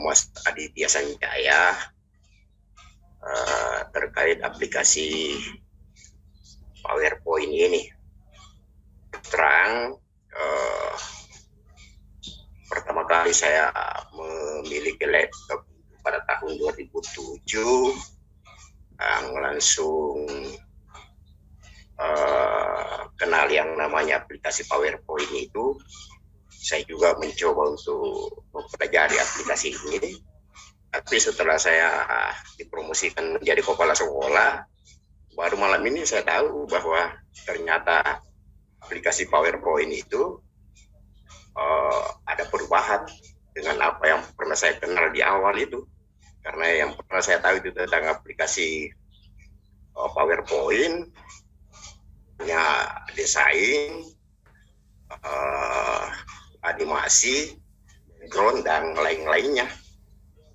Mas Aditya Sanjaya terkait aplikasi PowerPoint ini. Terang, pertama kali saya memiliki laptop pada tahun 2007, langsung kenal yang namanya aplikasi PowerPoint itu. Saya juga mencoba untuk mempelajari aplikasi ini, tapi setelah saya dipromosikan menjadi kepala sekolah, baru malam ini saya tahu bahwa ternyata aplikasi PowerPoint itu ada perubahan dengan apa yang pernah saya kenal di awal itu. Karena yang pernah saya tahu itu tentang aplikasi PowerPoint, punya desain, animasi, background, dan lain-lainnya.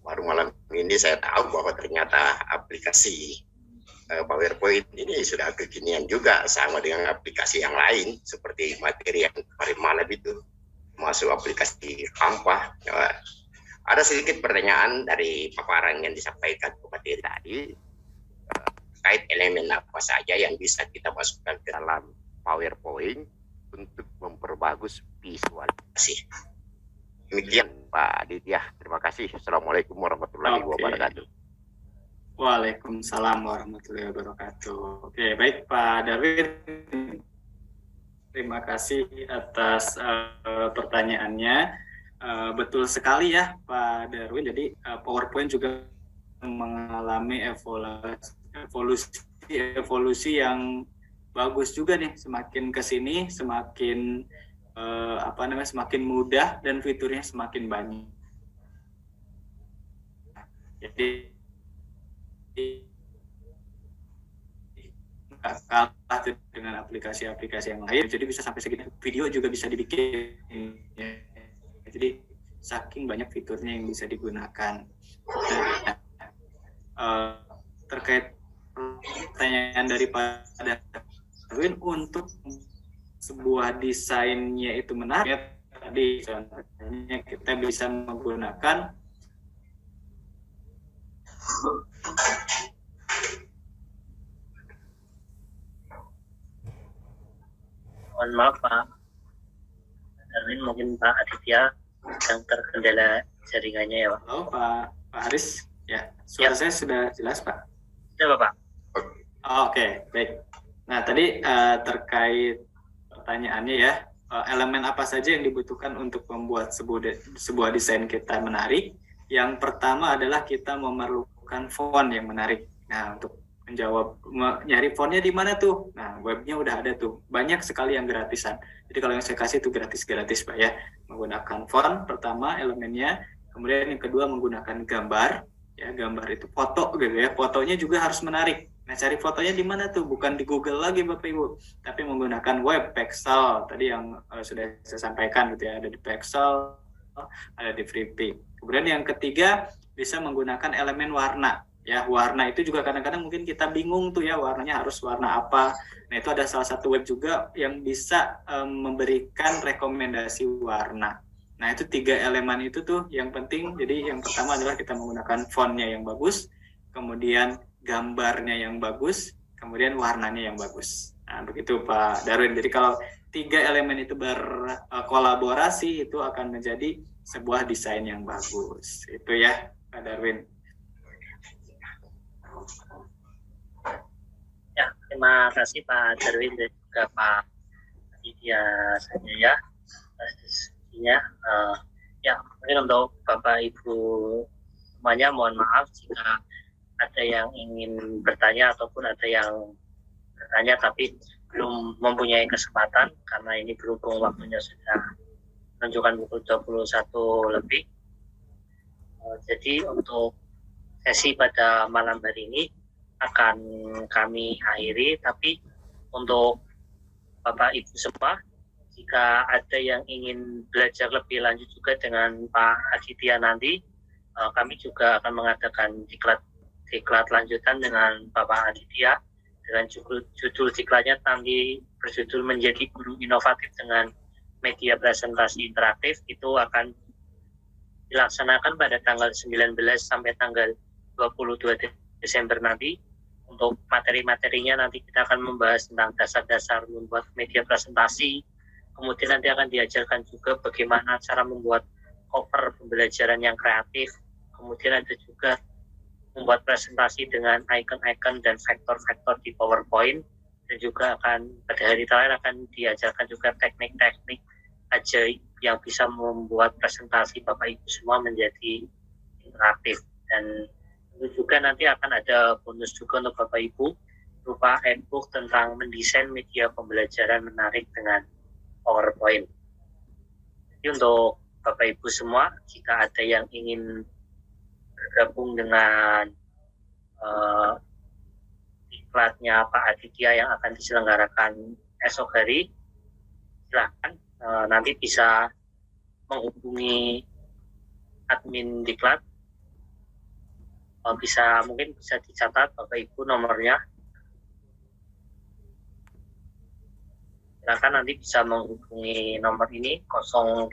Baru malam ini saya tahu bahwa ternyata aplikasi PowerPoint ini sudah kekinian juga, sama dengan aplikasi yang lain seperti materi yang kemarin malam itu, masuk aplikasi Canva. Ada sedikit pertanyaan dari paparan yang disampaikan ke materi tadi, terkait elemen apa saja yang bisa kita masukkan ke dalam PowerPoint untuk memperbagus visualisasi. Demikian Pak Aditya, terima kasih. Assalamualaikum warahmatullahi wabarakatuh. Waalaikumsalam warahmatullahi wabarakatuh. Oke, baik Pak Darwin. Terima kasih atas pertanyaannya. Betul sekali ya Pak Darwin. Jadi PowerPoint juga mengalami evolusi yang bagus juga nih. Semakin ke sini semakin semakin mudah dan fiturnya semakin banyak. Jadi kalah dengan aplikasi-aplikasi yang lain. Jadi bisa sampai segitu, video juga bisa dibikin. Jadi saking banyak fiturnya yang bisa digunakan. Terkait pertanyaan daripada Darwin, untuk sebuah desainnya itu menarik, tadi contohnya kita bisa menggunakan Mohon maaf Pak Darwin, mungkin Pak Aditya yang terkendala jaringannya ya Pak. Halo Pak Haris, ya suara saya sudah jelas Pak? Sudah Bapak. Oke, baik. Nah tadi terkait pertanyaannya ya, elemen apa saja yang dibutuhkan untuk membuat sebuah desain kita menarik. Yang pertama adalah kita memerlukan font yang menarik. Nah untuk menjawab nyari fontnya di mana tuh? Nah webnya udah ada tuh, banyak sekali yang gratisan. Jadi kalau yang saya kasih itu gratis Pak ya. Menggunakan font pertama elemennya, kemudian yang kedua menggunakan gambar. Ya gambar itu foto gitu ya. Fotonya juga harus menarik. Nah, cari fotonya di mana tuh? Bukan di Google lagi Bapak Ibu, tapi menggunakan web Pexel tadi yang sudah saya sampaikan gitu ya, ada di Pexel, ada di Freepik. Kemudian yang ketiga bisa menggunakan elemen warna. Ya, warna itu juga kadang-kadang mungkin kita bingung tuh ya, warnanya harus warna apa. Nah, itu ada salah satu web juga yang bisa memberikan rekomendasi warna. Nah, itu 3 elemen itu tuh yang penting. Jadi yang pertama adalah kita menggunakan fontnya yang bagus, kemudian gambarnya yang bagus, kemudian warnanya yang bagus. Nah, begitu Pak Darwin. Jadi kalau 3 elemen itu berkolaborasi, itu akan menjadi sebuah desain yang bagus. Itu ya Pak Darwin. Ya, terima kasih Pak Darwin dan juga Pak Aditya Sanjaya atas diskusinya. Ya, mungkin untuk Bapak Ibu semuanya mohon maaf jika ada yang ingin bertanya ataupun ada yang bertanya tapi belum mempunyai kesempatan karena ini berhubung waktunya sudah menunjukkan pukul 21 lebih. Jadi untuk sesi pada malam hari ini akan kami akhiri, tapi untuk Bapak Ibu semua, jika ada yang ingin belajar lebih lanjut juga dengan Pak Aditya nanti, kami juga akan mengadakan diklat lanjutan dengan Bapak Aditya dengan judul diklatnya nanti berjudul Menjadi Guru Inovatif dengan Media Presentasi Interaktif. Itu akan dilaksanakan pada tanggal 19 sampai tanggal 22 Desember nanti. Untuk materi-materinya nanti kita akan membahas tentang dasar-dasar membuat media presentasi, kemudian nanti akan diajarkan juga bagaimana cara membuat cover pembelajaran yang kreatif, kemudian ada juga membuat presentasi dengan icon-icon dan vektor-vektor di PowerPoint, dan juga akan pada hari terakhir akan diajarkan juga teknik-teknik ajaib yang bisa membuat presentasi Bapak Ibu semua menjadi interaktif. Dan itu juga nanti akan ada bonus juga untuk Bapak Ibu berupa e-book tentang mendesain media pembelajaran menarik dengan PowerPoint. Jadi untuk Bapak Ibu semua, jika ada yang ingin bergabung dengan diklatnya Pak Aditya yang akan diselenggarakan esok hari, silakan nanti bisa menghubungi admin diklat. Mungkin bisa dicatat Bapak Ibu nomornya. Silakan nanti bisa menghubungi nomor ini 085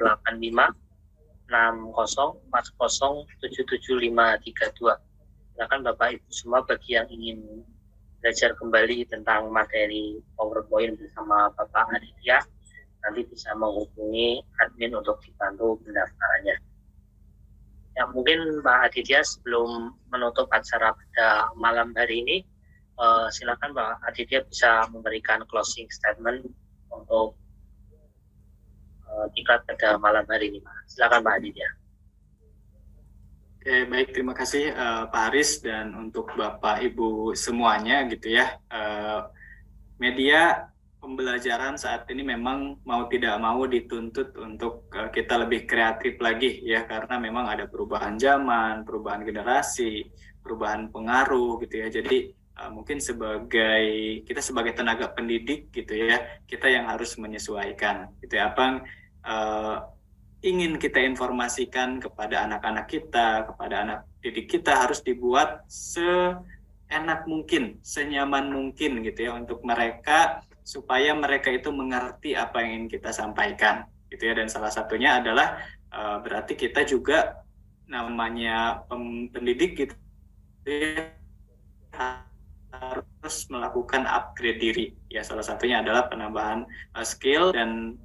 60 40 77532. Silakan Bapak Ibu semua bagi yang ingin belajar kembali tentang materi PowerPoint bersama Bapak Aditya, nanti bisa menghubungi admin untuk dibantu pendaftarannya. Ya, mungkin Pak Aditya sebelum menutup acara pada malam hari ini, silakan Pak Aditya bisa memberikan closing statement untuk diklat pada malam hari ini, Pak. Silakan Pak Aditya. Oke, baik, terima kasih Pak Haris dan untuk Bapak Ibu semuanya gitu ya. Media pembelajaran saat ini memang mau tidak mau dituntut untuk kita lebih kreatif lagi ya, karena memang ada perubahan zaman, perubahan generasi, perubahan pengaruh gitu ya. Jadi mungkin kita sebagai tenaga pendidik gitu ya, kita yang harus menyesuaikan gitu ya, apa yang ingin kita informasikan kepada anak-anak kita, kepada anak didik kita harus dibuat seenak mungkin, senyaman mungkin gitu ya untuk mereka, supaya mereka itu mengerti apa yang ingin kita sampaikan gitu ya. Dan salah satunya adalah berarti kita juga namanya pendidik gitu ya, harus melakukan upgrade diri ya. Salah satunya adalah penambahan skill. Dan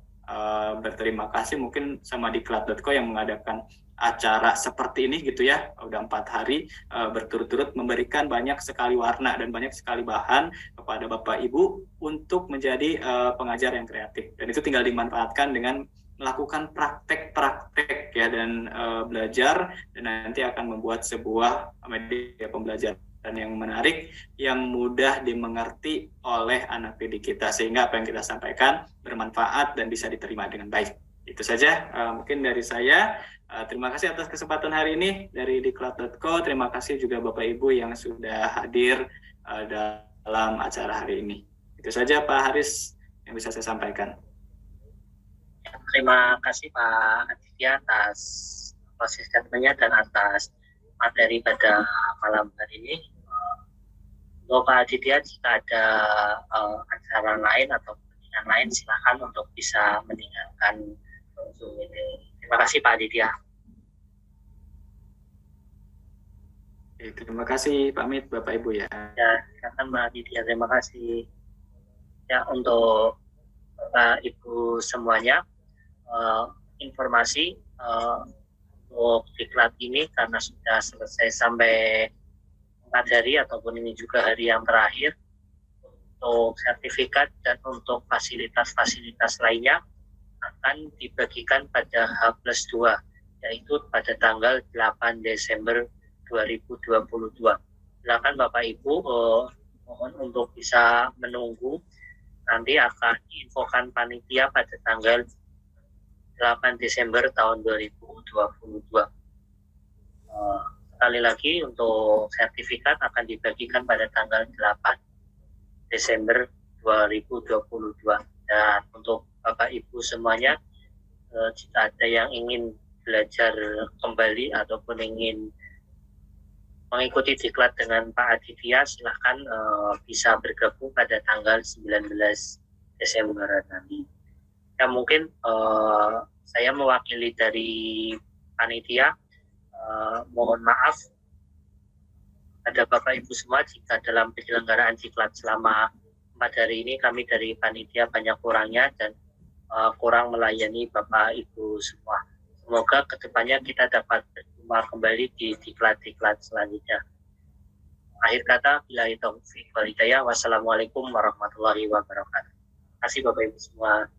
berterima kasih mungkin sama diklat.co yang mengadakan acara seperti ini gitu ya, udah 4 hari berturut-turut memberikan banyak sekali warna dan banyak sekali bahan kepada Bapak Ibu untuk menjadi pengajar yang kreatif. Dan itu tinggal dimanfaatkan dengan melakukan praktek-praktek ya, dan belajar, dan nanti akan membuat sebuah media pembelajaran yang menarik, yang mudah dimengerti oleh anak didik kita, sehingga apa yang kita sampaikan bermanfaat dan bisa diterima dengan baik. Itu saja mungkin dari saya. Terima kasih atas kesempatan hari ini dari diklat.co. Terima kasih juga Bapak Ibu yang sudah hadir dalam acara hari ini. Itu saja Pak Haris yang bisa saya sampaikan. Terima kasih Pak Aditya atas closing statement-nya dan atas materi pada malam hari ini. Untuk Pak Aditya, jika ada acara lain atau kepentingan lain, silakan untuk bisa meninggalkan Zoom ini. Terima kasih Pak Aditya. Terima kasih, pamit Bapak Ibu ya. Ya, silakan Pak Aditya. Terima kasih. Ya, untuk Bapak Ibu semuanya, informasi untuk diklat ini karena sudah selesai sampai 4 hari ataupun ini juga hari yang terakhir, untuk sertifikat dan untuk fasilitas-fasilitas lainnya akan dibagikan pada H+2, yaitu pada tanggal 8 Desember 2022. Silakan Bapak Ibu mohon untuk bisa menunggu, nanti akan diinfokan panitia pada tanggal 8 Desember tahun 2022. Sekali lagi, untuk sertifikat akan dibagikan pada tanggal 8 Desember 2022. Dan untuk Bapak Ibu semuanya, jika ada yang ingin belajar kembali ataupun ingin mengikuti diklat dengan Pak Aditya, silahkan bisa bergabung pada tanggal 19 Desember nanti. Ya, mungkin saya mewakili dari panitia, mohon maaf pada Bapak Ibu semua jika dalam penyelenggaraan diklat selama 4 hari ini kami dari panitia banyak kurangnya dan kurang melayani Bapak Ibu semua. Semoga kedepannya kita dapat berjumpa kembali di diklat-diklat selanjutnya. Akhir kata, billahi taufiq wal hidayah. Wassalamualaikum warahmatullahi wabarakatuh. Terima kasih Bapak Ibu semua.